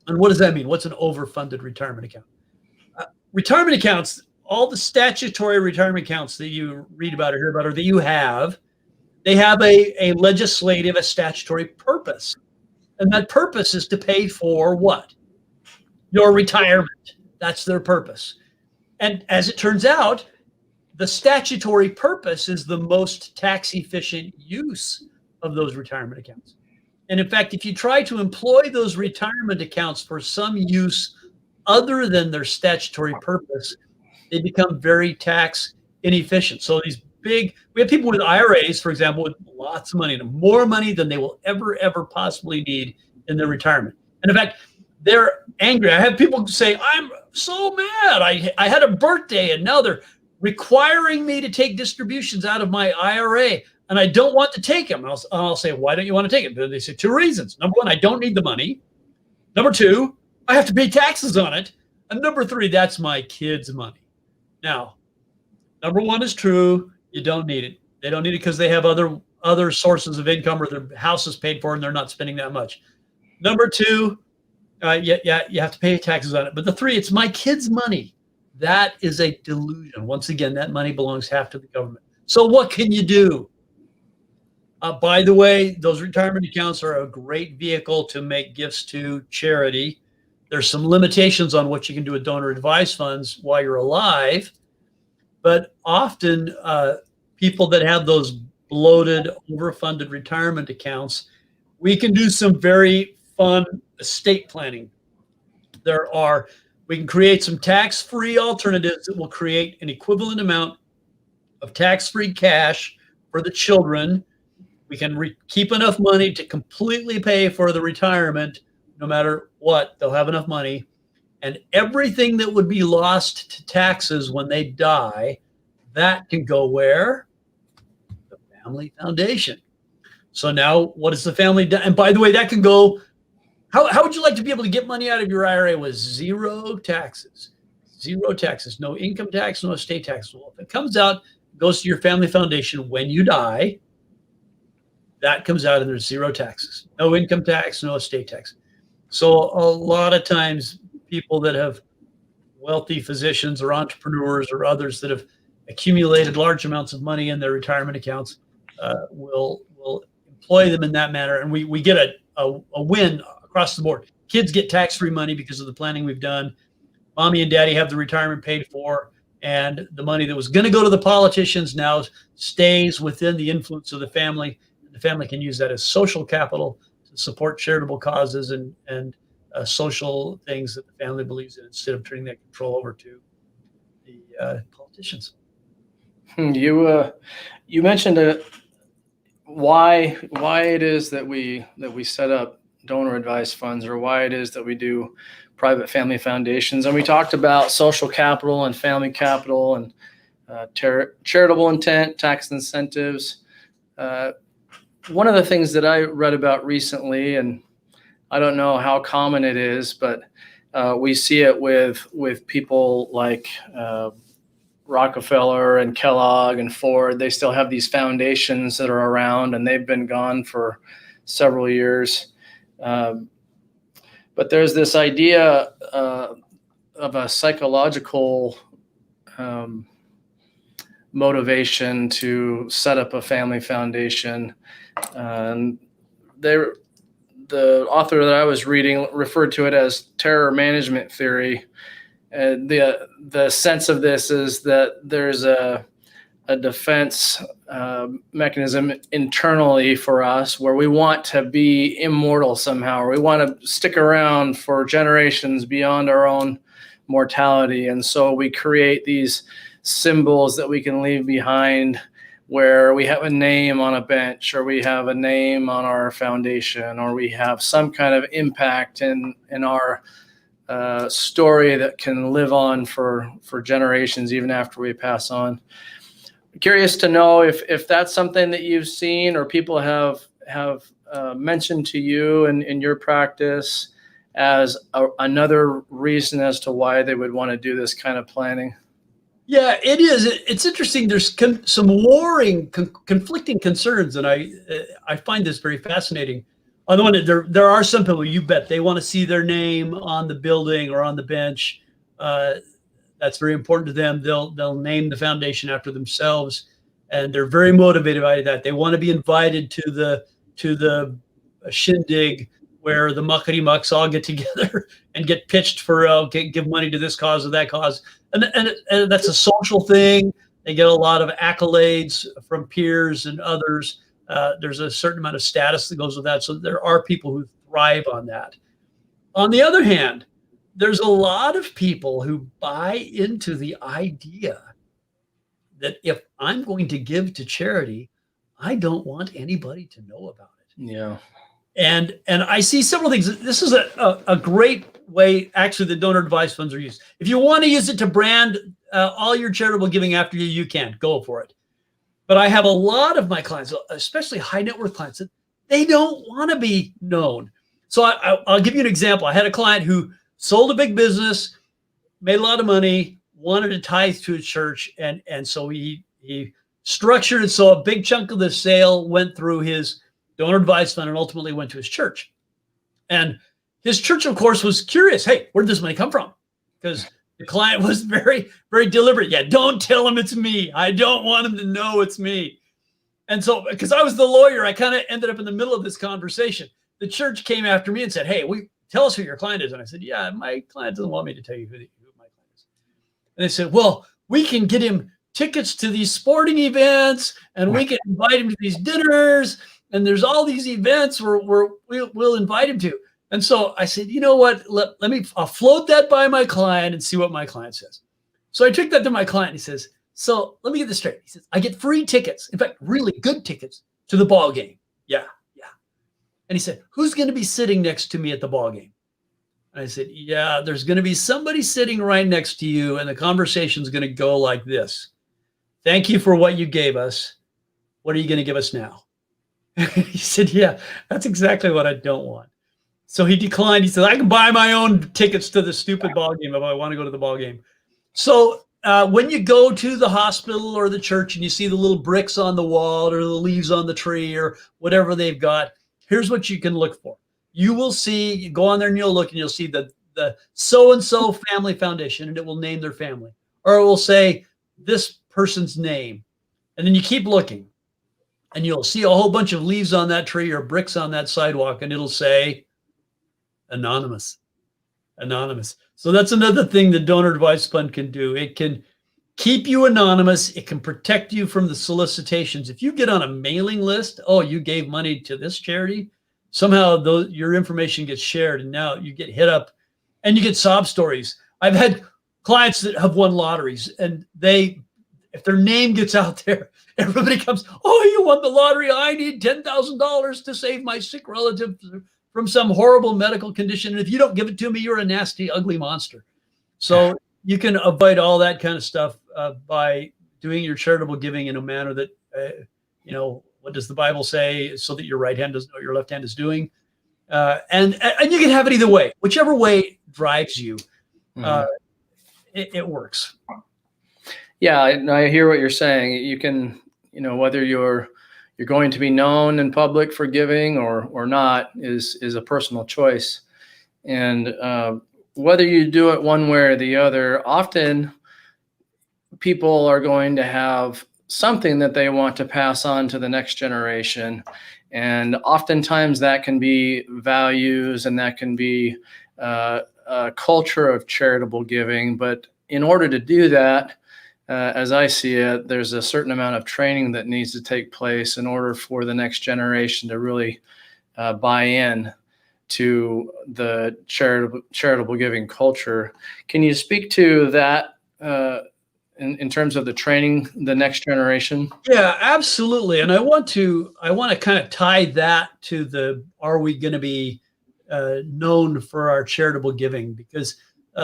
And what does that mean? What's an overfunded retirement account? Retirement accounts, all the statutory retirement accounts that you read about or hear about or that you have, they have a legislative, a statutory purpose. And that purpose is to pay for what? Your retirement. That's their purpose. And as it turns out, the statutory purpose is the most tax efficient use of those retirement accounts. And in fact, if you try to employ those retirement accounts for some use other than their statutory purpose, they become very tax inefficient. So we have people with IRAs, for example, with lots of money in them, more money than they will ever possibly need in their retirement. And in fact, they're angry. I have people say, I'm so mad. I had a birthday and now they're requiring me to take distributions out of my IRA and I don't want to take them. I'll say, why don't you want to take it? They say 2 reasons. Number 1, I don't need the money. Number 2, I have to pay taxes on it. And number 3, that's my kids' money. Now, number 1 is true. You don't need it. They don't need it because they have other sources of income or their house is paid for and they're not spending that much. Number 2, Yeah, you have to pay taxes on it. But the three, it's my kids' money. That is a delusion. Once again, that money belongs half to the government. So what can you do? By the way, those retirement accounts are a great vehicle to make gifts to charity. There's some limitations on what you can do with donor advised funds while you're alive, but often people that have those bloated, overfunded retirement accounts, we can do some very fun estate planning. We can create some tax-free alternatives that will create an equivalent amount of tax-free cash for the children. We can keep enough money to completely pay for the retirement. No matter what, they'll have enough money. And everything that would be lost to taxes when they die, that can go where? The family foundation. So now what is the family done? And by the way, that can go, how would you like to be able to get money out of your IRA with zero taxes? Zero taxes, no income tax, no estate tax. Well, if it comes out, goes to your family foundation when you die, that comes out and there's zero taxes, no income tax, no estate tax. So a lot of times people that have wealthy physicians or entrepreneurs or others that have accumulated large amounts of money in their retirement accounts will employ them in that manner. And we get a win across the board. Kids get tax-free money because of the planning we've done. Mommy and daddy have the retirement paid for, and the money that was going to go to the politicians now stays within the influence of the family. The family can use that as social capital to support charitable causes and social things that the family believes in, instead of turning that control over to the politicians. You mentioned why it is that we set up donor advised funds, or why it is that we do private family foundations, and we talked about social capital and family capital and charitable intent, tax incentives. One of the things that I read about recently, and I don't know how common it is, but we see it with people like Rockefeller and Kellogg and Ford. They still have these foundations that are around, and they've been gone for several years. But there's this idea of a psychological motivation to set up a family foundation. And the author that I was reading referred to it as terror management theory. The sense of this is that there's a defense mechanism internally for us where we want to be immortal somehow, or we want to stick around for generations beyond our own mortality. And so we create these symbols that we can leave behind, where we have a name on a bench, or we have a name on our foundation, or we have some kind of impact in our story that can live on for generations, even after we pass on. Curious to know if that's something that you've seen or people have mentioned to you in your practice as another reason as to why they would want to do this kind of planning. Yeah, it is. It's interesting. There's some warring, conflicting concerns, and I find this very fascinating. On the one hand, there are some people, you bet, they want to see their name on the building or on the bench. That's very important to them. They'll name the foundation after themselves, and they're very motivated by that. They want to be invited to the shindig where the muckety mucks all get together and get pitched for give money to this cause or that cause, and that's a social thing. They get a lot of accolades from peers and others. There's a certain amount of status that goes with that. So there are people who thrive on that. On the other hand, there's a lot of people who buy into the idea that if I'm going to give to charity, I don't want anybody to know about it. Yeah. And I see several things. This is a great way, actually, the donor advised funds are used. If you want to use it to brand all your charitable giving after you can, go for it. But I have a lot of my clients, especially high net worth clients, that they don't want to be known. So I'll give you an example. I had a client who sold a big business, made a lot of money, wanted to tithe to a church. And so he structured it so a big chunk of the sale went through his donor advised fund and ultimately went to his church. And his church, of course, was curious. Hey, where did this money come from? Because the client was very, very deliberate. Yeah, don't tell him it's me. I don't want him to know it's me. And so, because I was the lawyer, I kind of ended up in the middle of this conversation. The church came after me and said, hey, tell us who your client is. And I said, yeah, my client doesn't want me to tell you who my client is. And they said, well, we can get him tickets to these sporting events, and we can invite him to these dinners, and there's all these events where we'll invite him to. And so I said, you know what, I'll float that by my client and see what my client says. So I took that to my client, and he says, so let me get this straight. He says, I get free tickets, in fact, really good tickets to the ball game. Yeah. And he said, who's going to be sitting next to me at the ball game? And I said, yeah, there's going to be somebody sitting right next to you, and the conversation's going to go like this. Thank you for what you gave us. What are you going to give us now? He said, yeah, that's exactly what I don't want. So he declined. He said, I can buy my own tickets to the stupid ball game if I want to go to the ball game. So when you go to the hospital or the church and you see the little bricks on the wall or the leaves on the tree or whatever they've got, here's what you can look for. You will see, you go on there and you'll look and you'll see the so-and-so family foundation, and it will name their family. Or it will say this person's name. And then you keep looking and you'll see a whole bunch of leaves on that tree or bricks on that sidewalk, and it'll say anonymous. So that's another thing the Donor Advised Fund can do. It can keep you anonymous. It can protect you from the solicitations. If you get on a mailing list, oh, you gave money to this charity, somehow your information gets shared, and now you get hit up and you get sob stories. I've had clients that have won lotteries, and if their name gets out there, everybody comes, oh, you won the lottery. I need $10,000 to save my sick relative from some horrible medical condition. And if you don't give it to me, you're a nasty, ugly monster. So you can avoid all that kind of stuff by doing your charitable giving in a manner that, what does the Bible say? So that your right hand doesn't know what your left hand is doing. And you can have it either way. Whichever way drives you, it works. Yeah, I hear what you're saying. You can, whether you're going to be known in public for giving or not is a personal choice. And whether you do it one way or the other, often people are going to have something that they want to pass on to the next generation. And oftentimes that can be values, and that can be a culture of charitable giving. But in order to do that, as I see it, there's a certain amount of training that needs to take place in order for the next generation to really buy in to the charitable giving culture. Can you speak to that in terms of the training the next generation? Yeah, absolutely. And I want to kind of tie that to are we going to be known for our charitable giving? Because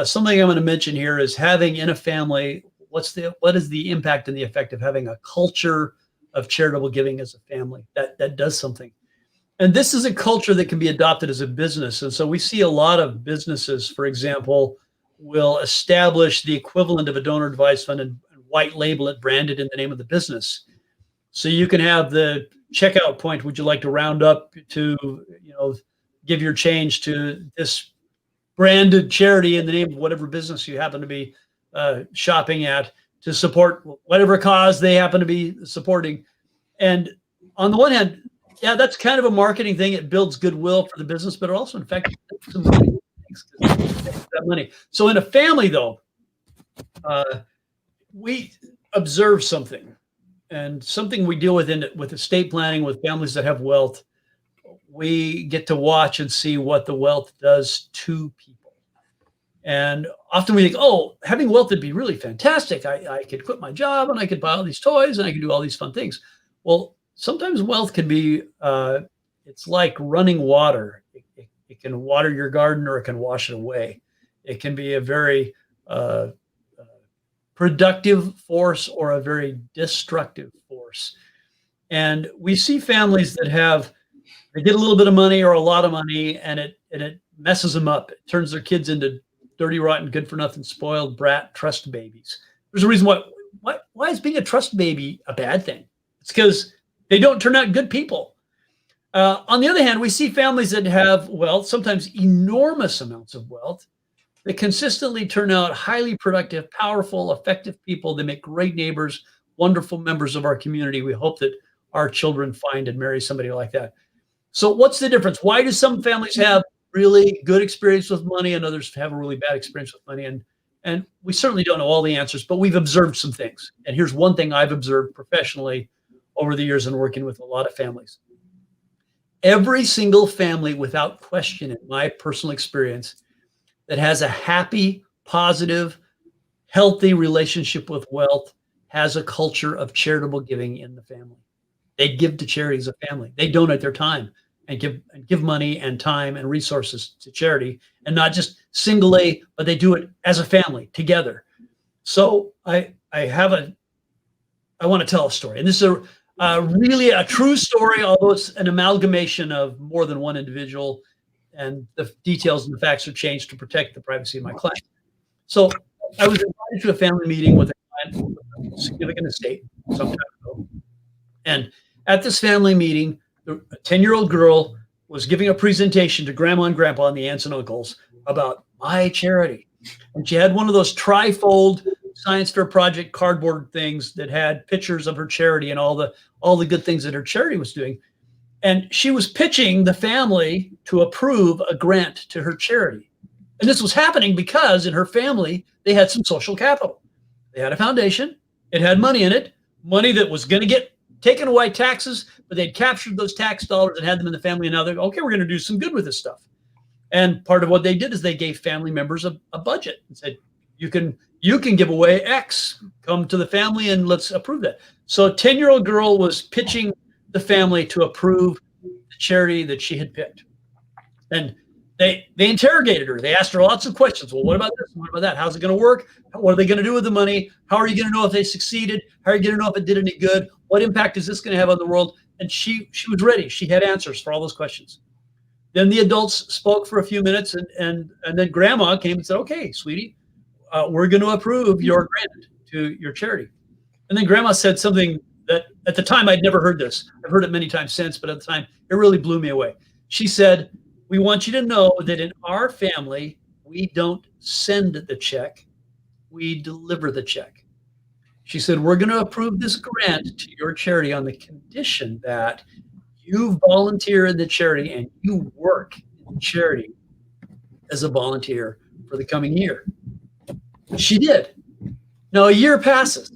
something I'm going to mention here is having in a family, what is the impact and the effect of having a culture of charitable giving as a family that does something. And this is a culture that can be adopted as a business. And so we see a lot of businesses, for example, will establish the equivalent of a donor advised fund and white label it, branded in the name of the business. So you can have the checkout point. Would you like to round up to, give your change to this branded charity in the name of whatever business you happen to be shopping at, to support whatever cause they happen to be supporting. And on the one hand, yeah, that's kind of a marketing thing. It builds goodwill for the business, but it also, in fact, some money. That money. So in a family, though, we observe something, and something we deal with estate planning, with families that have wealth. We get to watch and see what the wealth does to people. And often we think, oh, having wealth would be really fantastic. I could quit my job and I could buy all these toys and I could do all these fun things. Well, sometimes wealth can be, it's like running water. It can water your garden or it can wash it away. It can be a very productive force or a very destructive force. And we see families that they get a little bit of money or a lot of money, and it messes them up. It turns their kids into dirty, rotten, good for nothing, spoiled brat trust babies. There's a reason why is being a trust baby a bad thing? It's because they don't turn out good people. On the other hand, we see families that have wealth, sometimes enormous amounts of wealth, that consistently turn out highly productive, powerful, effective people. They make great neighbors, wonderful members of our community. We hope that our children find and marry somebody like that. So what's the difference? Why do some families have really good experience with money and others have a really bad experience with money? And we certainly don't know all the answers, but we've observed some things. And here's one thing I've observed professionally over the years and working with a lot of families. Every single family, without question, in my personal experience, that has a happy, positive, healthy relationship with wealth has a culture of charitable giving in the family. They give to charity as a family. They donate their time and give money and time and resources to charity, and not just singly, but they do it as a family together. So I want to tell a story, and this is really a true story, although it's an amalgamation of more than one individual, and the details and the facts are changed to protect the privacy of my client. So I was invited to a family meeting with a client with a significant estate some time ago. And at this family meeting, a 10-year-old girl was giving a presentation to grandma and grandpa and the aunts and uncles about my charity. And she had one of those trifold science fair project cardboard things that had pictures of her charity and all the good things that her charity was doing. And she was pitching the family to approve a grant to her charity. And this was happening because in her family, they had some social capital. They had a foundation. It had money in it, money that was going to get taken away taxes, but they'd captured those tax dollars and had them in the family. And now they're, okay, we're going to do some good with this stuff. And part of what they did is they gave family members a budget and said, you can give away X, come to the family and let's approve that. So a 10-year-old girl was pitching the family to approve the charity that she had picked. And they interrogated her. They asked her lots of questions. Well, what about this? What about that? How's it going to work? What are they going to do with the money? How are you going to know if they succeeded? How are you going to know if it did any good? What impact is this going to have on the world? And she was ready. She had answers for all those questions. Then the adults spoke for a few minutes, and then grandma came and said, okay, sweetie, we're going to approve your grant to your charity. And then grandma said something that at the time I'd never heard this. I've heard it many times since, but at the time it really blew me away. She said, we want you to know that in our family, we don't send the check, we deliver the check. She said, we're going to approve this grant to your charity on the condition that you volunteer in the charity and you work in the charity as a volunteer for the coming year. She did. Now a year passes,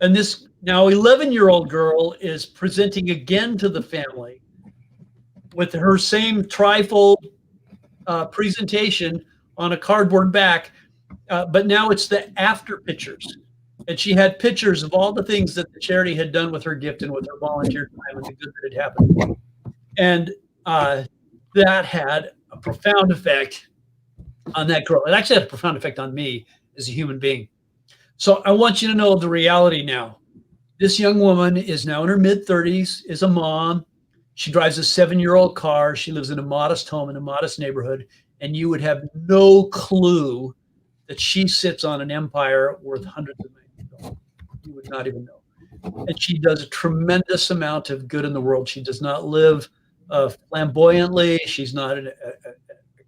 and this now 11-year-old girl is presenting again to the family with her same trifold presentation on a cardboard back, but now it's the after pictures. And she had pictures of all the things that the charity had done with her gift and with her volunteer time and the good that had happened. And that had a profound effect on that girl. It actually had a profound effect on me as a human being. So I want you to know the reality now. This young woman is now in her mid-30s, is a mom. She drives a 7-year-old car. She lives in a modest home in a modest neighborhood. And you would have no clue that she sits on an empire worth hundreds of millions of dollars. You would not even know. And she does a tremendous amount of good in the world. She does not live flamboyantly. She's not a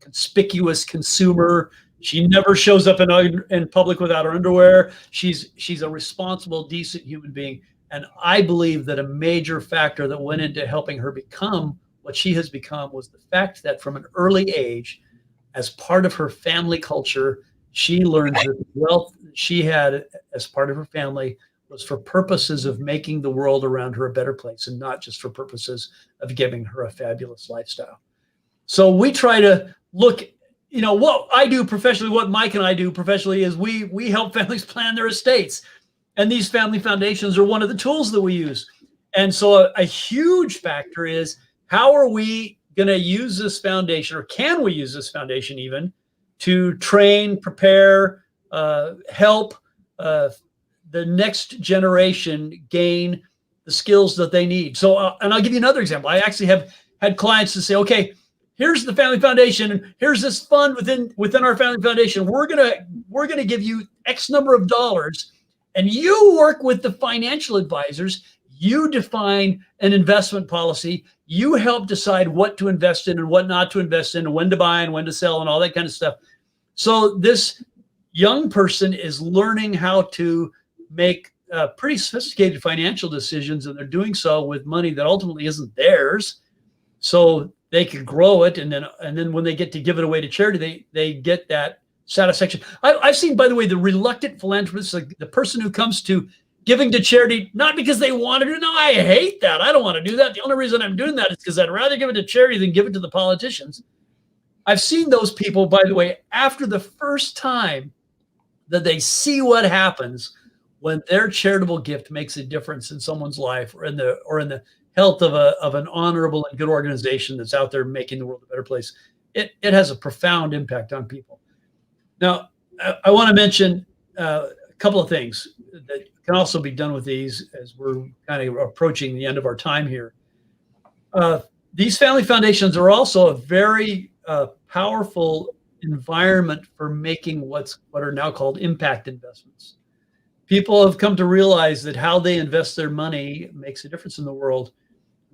conspicuous consumer. She never shows up in public without her underwear. She's a responsible, decent human being. And I believe that a major factor that went into helping her become what she has become was the fact that from an early age, as part of her family culture, she learned that the wealth she had as part of her family was for purposes of making the world around her a better place and not just for purposes of giving her a fabulous lifestyle. So we try to look, what I do professionally, what Mike and I do professionally is we help families plan their estates. And these family foundations are one of the tools that we use. And so a huge factor is, how are we going to use this foundation, or can we use this foundation even, to train, prepare, help the next generation gain the skills that they need. So, and I'll give you another example. I actually have had clients to say, okay, here's the family foundation, and here's this fund within our family foundation. We're gonna give you X number of dollars, and you work with the financial advisors. You define an investment policy. You help decide what to invest in and what not to invest in, and when to buy and when to sell and all that kind of stuff. So this young person is learning how to make pretty sophisticated financial decisions, and they're doing so with money that ultimately isn't theirs. So they can grow it, and then when they get to give it away to charity, they get that satisfaction. I've seen, by the way, the reluctant philanthropist, like the person who comes to giving to charity not because they want to. No, I hate that. I don't want to do that. The only reason I'm doing that is because I'd rather give it to charity than give it to the politicians. I've seen those people, by the way, after the first time that they see what happens when their charitable gift makes a difference in someone's life, or in the health of an honorable and good organization that's out there making the world a better place. It has a profound impact on people. Now, I want to mention a couple of things that can also be done with these as we're kind of approaching the end of our time here. These family foundations are also a very powerful environment for making what are now called impact investments. People have come to realize that how they invest their money makes a difference in the world.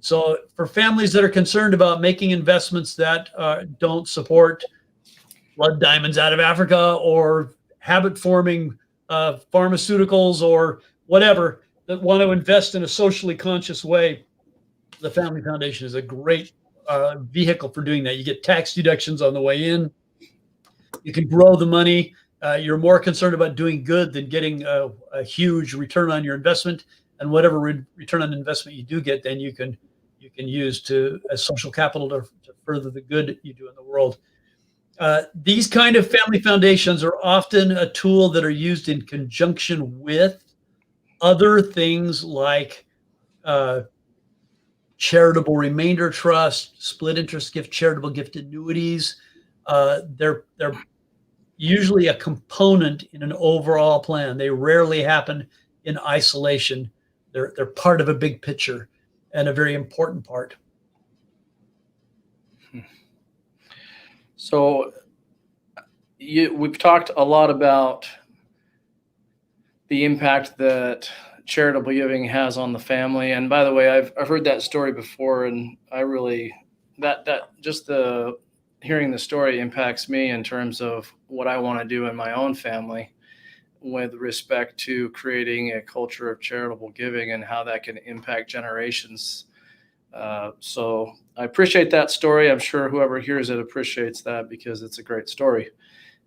So for families that are concerned about making investments that don't support blood diamonds out of Africa, or habit forming pharmaceuticals, or whatever, that want to invest in a socially conscious way, the Family Foundation is a great vehicle for doing that. You get tax deductions on the way in. You can grow the money. You're more concerned about doing good than getting a huge return on your investment. And whatever return on investment you do get, then you can use as social capital to further the good you do in the world. These kind of family foundations are often a tool that are used in conjunction with other things like charitable remainder trust, split interest gift, charitable gift annuities. They're usually a component in an overall plan. They rarely happen in isolation. They're part of a big picture, and a very important part. So we've talked a lot about the impact that charitable giving has on the family. And by the way, I've heard that story before, and I really, that just hearing the story impacts me in terms of what I want to do in my own family with respect to creating a culture of charitable giving and how that can impact generations. So I appreciate that story. I'm sure whoever hears it appreciates that, because it's a great story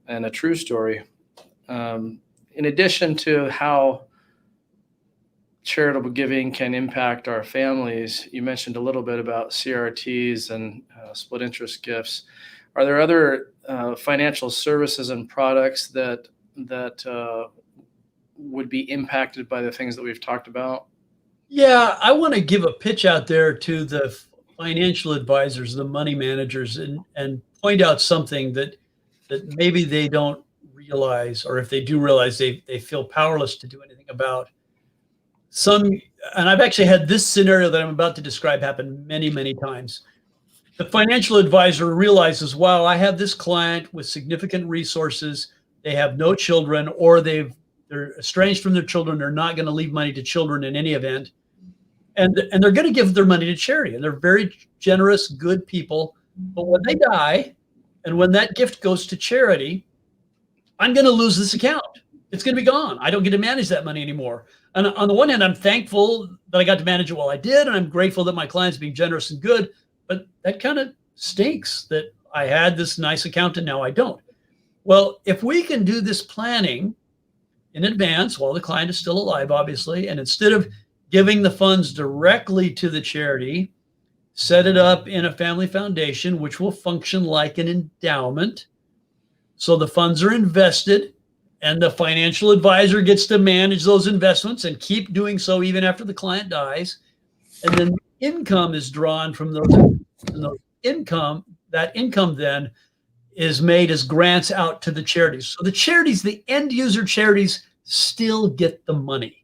and a true story. In addition to how charitable giving can impact our families, you mentioned a little bit about CRTs and split interest gifts. Are there other financial services and products that would be impacted by the things that we've talked about? Yeah, I want to give a pitch out there to the financial advisors, the money managers, and point out something that maybe they don't realize, or if they do realize, they feel powerless to do anything about. And I've actually had this scenario that I'm about to describe happen many, many times. The financial advisor realizes, wow, I have this client with significant resources. They have no children, or they're estranged from their children. They're not going to leave money to children in any event. And they're going to give their money to charity. And they're very generous, good people. But when they die, and when that gift goes to charity, I'm going to lose this account. It's going to be gone. I don't get to manage that money anymore. And on the one hand, I'm thankful that I got to manage it while I did, and I'm grateful that my client's being generous and good. But that kind of stinks that I had this nice account and now I don't. Well, if we can do this planning in advance while the client is still alive, obviously, and instead of giving the funds directly to the charity, set it up in a family foundation, which will function like an endowment. So the funds are invested, and the financial advisor gets to manage those investments and keep doing so even after the client dies. And then income is drawn from those income. That income then is made as grants out to the charities. So the charities, the end user charities, still get the money.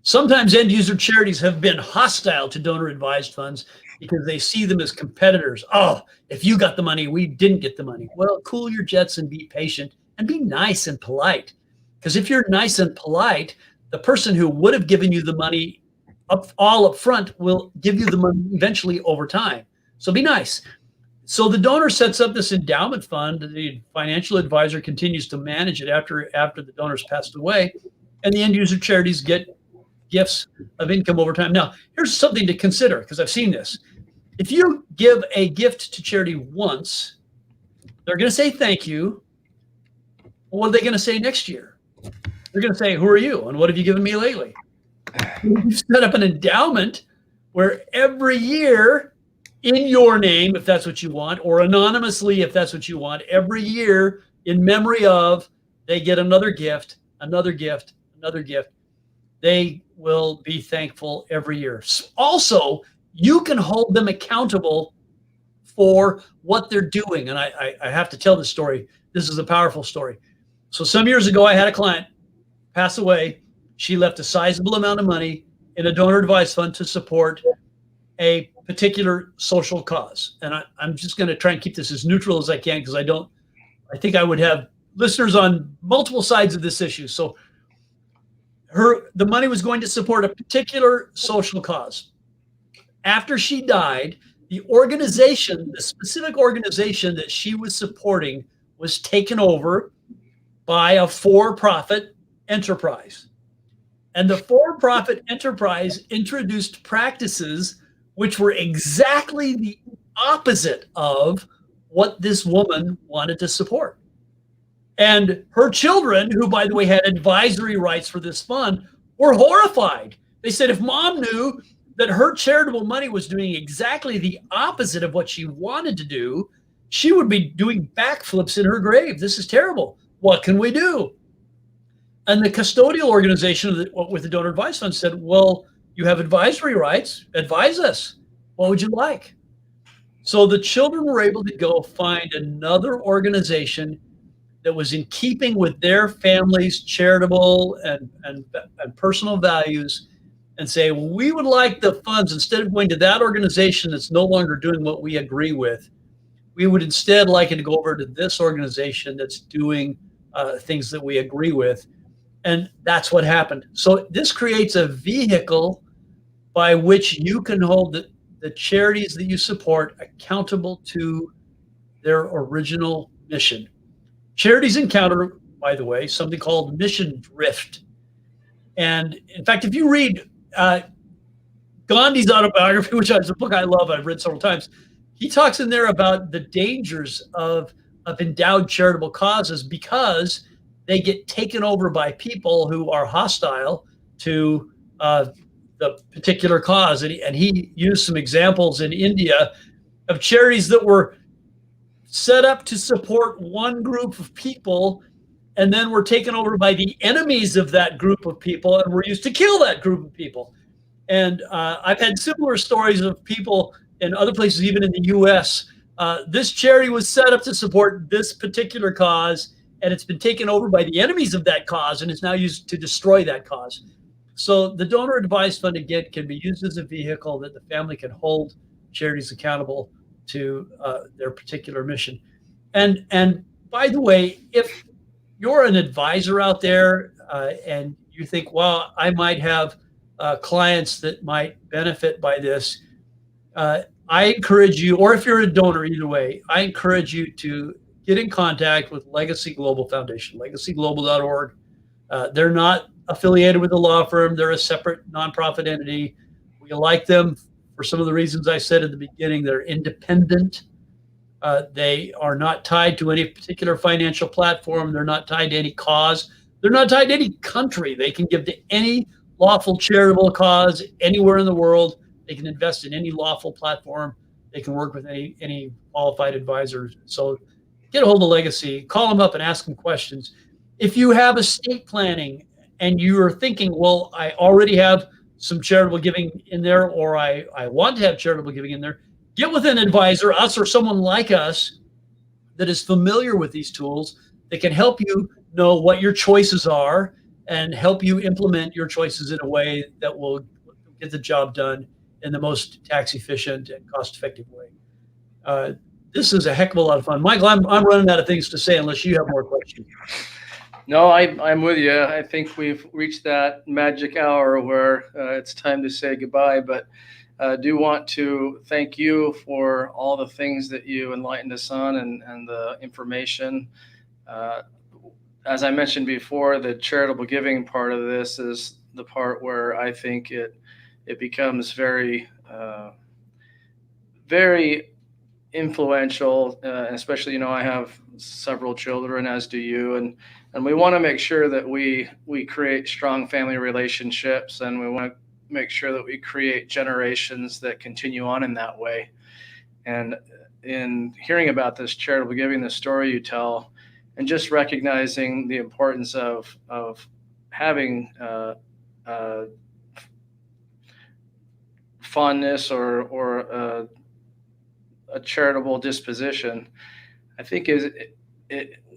Sometimes end user charities have been hostile to donor advised funds because they see them as competitors. Oh, if you got the money, we didn't get the money. Well, cool your jets and be patient and be nice and polite. Because if you're nice and polite, the person who would have given you the money all up front will give you the money eventually over time. So be nice. So the donor sets up this endowment fund. The financial advisor continues to manage it after the donor's passed away, and the end user charities get gifts of income over time. Now, here's something to consider, because I've seen this. If you give a gift to charity once, they're going to say thank you. What are they going to say next year? They're going to say, who are you? And what have you given me lately? You set up an endowment where every year, in your name, if that's what you want, or anonymously, if that's what you want, every year, in memory of, they get another gift, another gift, another gift. They will be thankful every year. Also, you can hold them accountable for what they're doing. And I have to tell this story. This is a powerful story. So some years ago, I had a client pass away. She left a sizable amount of money in a donor advised fund to support a particular social cause. And I'm just going to try and keep this as neutral as I can, because I think I would have listeners on multiple sides of this issue. So the money was going to support a particular social cause. After she died, the specific organization that she was supporting was taken over by a for-profit enterprise. And the for-profit enterprise introduced practices which were exactly the opposite of what this woman wanted to support. And her children, who, by the way, had advisory rights for this fund, were horrified. They said, if mom knew that her charitable money was doing exactly the opposite of what she wanted to do, she would be doing backflips in her grave. This is terrible. What can we do? And the custodial organization with the donor advice fund said, well, you have advisory rights. Advise us. What would you like? So the children were able to go find another organization that was in keeping with their family's charitable and personal values, and say, well, we would like the funds, instead of going to that organization that's no longer doing what we agree with, we would instead like it to go over to this organization that's doing things that we agree with. And that's what happened. So this creates a vehicle by which you can hold the charities that you support accountable to their original mission. Charities encounter, by the way, something called mission drift. And in fact, if you read Gandhi's autobiography, which is a book I love, I've read several times, he talks in there about the dangers of endowed charitable causes, because they get taken over by people who are hostile to the particular cause. And he used some examples in India of charities that were set up to support one group of people, and then were taken over by the enemies of that group of people and were used to kill that group of people. And I've had similar stories of people in other places, even in the US. This charity was set up to support this particular cause, and it's been taken over by the enemies of that cause and is now used to destroy that cause. So the donor advised fund, again, can be used as a vehicle that the family can hold charities accountable to their particular mission. And by the way, if you're an advisor out there and you think, well, I might have clients that might benefit by this, I encourage you, or if you're a donor, either way, I encourage you to get in contact with Legacy Global Foundation, legacyglobal.org. They're not affiliated with a law firm. They're a separate nonprofit entity. We like them for some of the reasons I said at the beginning. They're independent. They are not tied to any particular financial platform. They're not tied to any cause. They're not tied to any country. They can give to any lawful charitable cause anywhere in the world. They can invest in any lawful platform. They can work with any qualified advisors. So get a hold of Legacy, call them up and ask them questions. If you have estate planning and you are thinking, well, I already have some charitable giving in there, or I want to have charitable giving in there, get with an advisor, us or someone like us that is familiar with these tools, that can help you know what your choices are and help you implement your choices in a way that will get the job done in the most tax efficient and cost effective way. This is a heck of a lot of fun. Michael, I'm running out of things to say unless you have more questions. No, I'm with you. I think we've reached that magic hour where it's time to say goodbye, but do want to thank you for all the things that you enlightened us on and the information. Uh, as I mentioned before, the charitable giving part of this is the part where I think it becomes very influential, especially, I have several children, as do you, and we want to make sure that we create strong family relationships, and we want to make sure that we create generations that continue on in that way. And in hearing about this charitable giving, the story you tell, and just recognizing the importance of having fondness or a charitable disposition, I think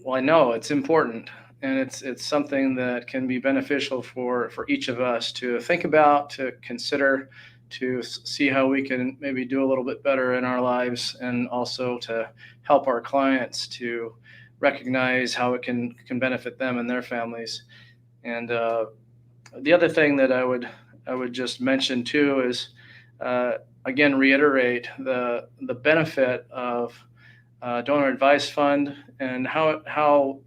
well, I know it's important, and it's something that can be beneficial for each of us to think about, to consider, to see how we can maybe do a little bit better in our lives, and also to help our clients to recognize how it can benefit them and their families. And the other thing that I would just mention too is, again, reiterate the benefit of donor advice fund, and how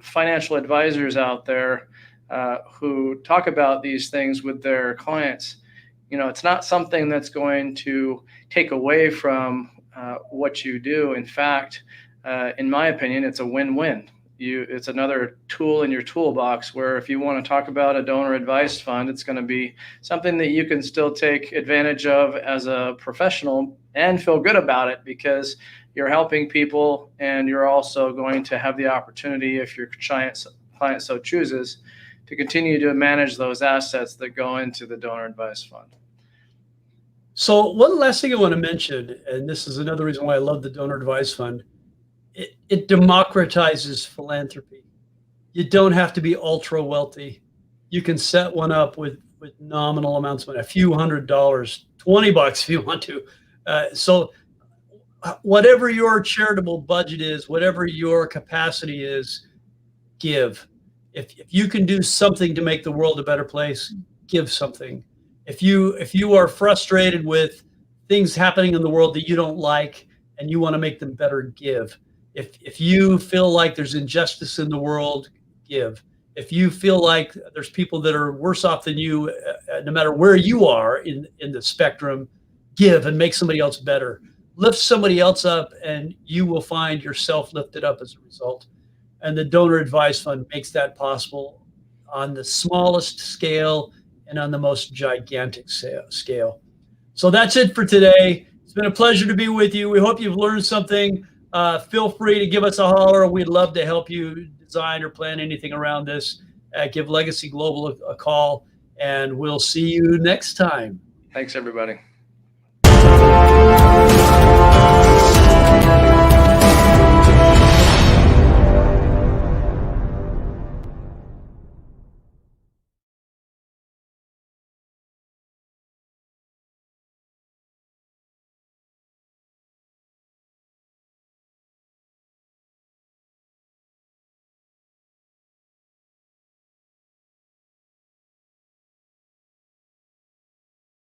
financial advisors out there who talk about these things with their clients, it's not something that's going to take away from what you do. In fact, in my opinion, it's a win-win. It's another tool in your toolbox, where if you want to talk about a donor advice fund, it's going to be something that you can still take advantage of as a professional and feel good about it, because you're helping people, and you're also going to have the opportunity, if your client so chooses, to continue to manage those assets that go into the donor advice fund. So one last thing I want to mention, and this is another reason why I love the donor advice fund, it democratizes philanthropy. You don't have to be ultra wealthy. You can set one up with nominal amounts of money, a few $100, $20 if you want to. So whatever your charitable budget is, whatever your capacity is, give. If you can do something to make the world a better place, give something. If you are frustrated with things happening in the world that you don't like and you want to make them better, give. If you feel like there's injustice in the world, give. If you feel like there's people that are worse off than you, no matter where you are in the spectrum, give and make somebody else better. Lift somebody else up, and you will find yourself lifted up as a result. And the donor advice fund makes that possible on the smallest scale and on the most gigantic scale. So that's it for today. It's been a pleasure to be with you. We hope you've learned something. Feel free to give us a holler. We'd love to help you design or plan anything around this. Give Legacy Global a call, and we'll see you next time. Thanks, everybody.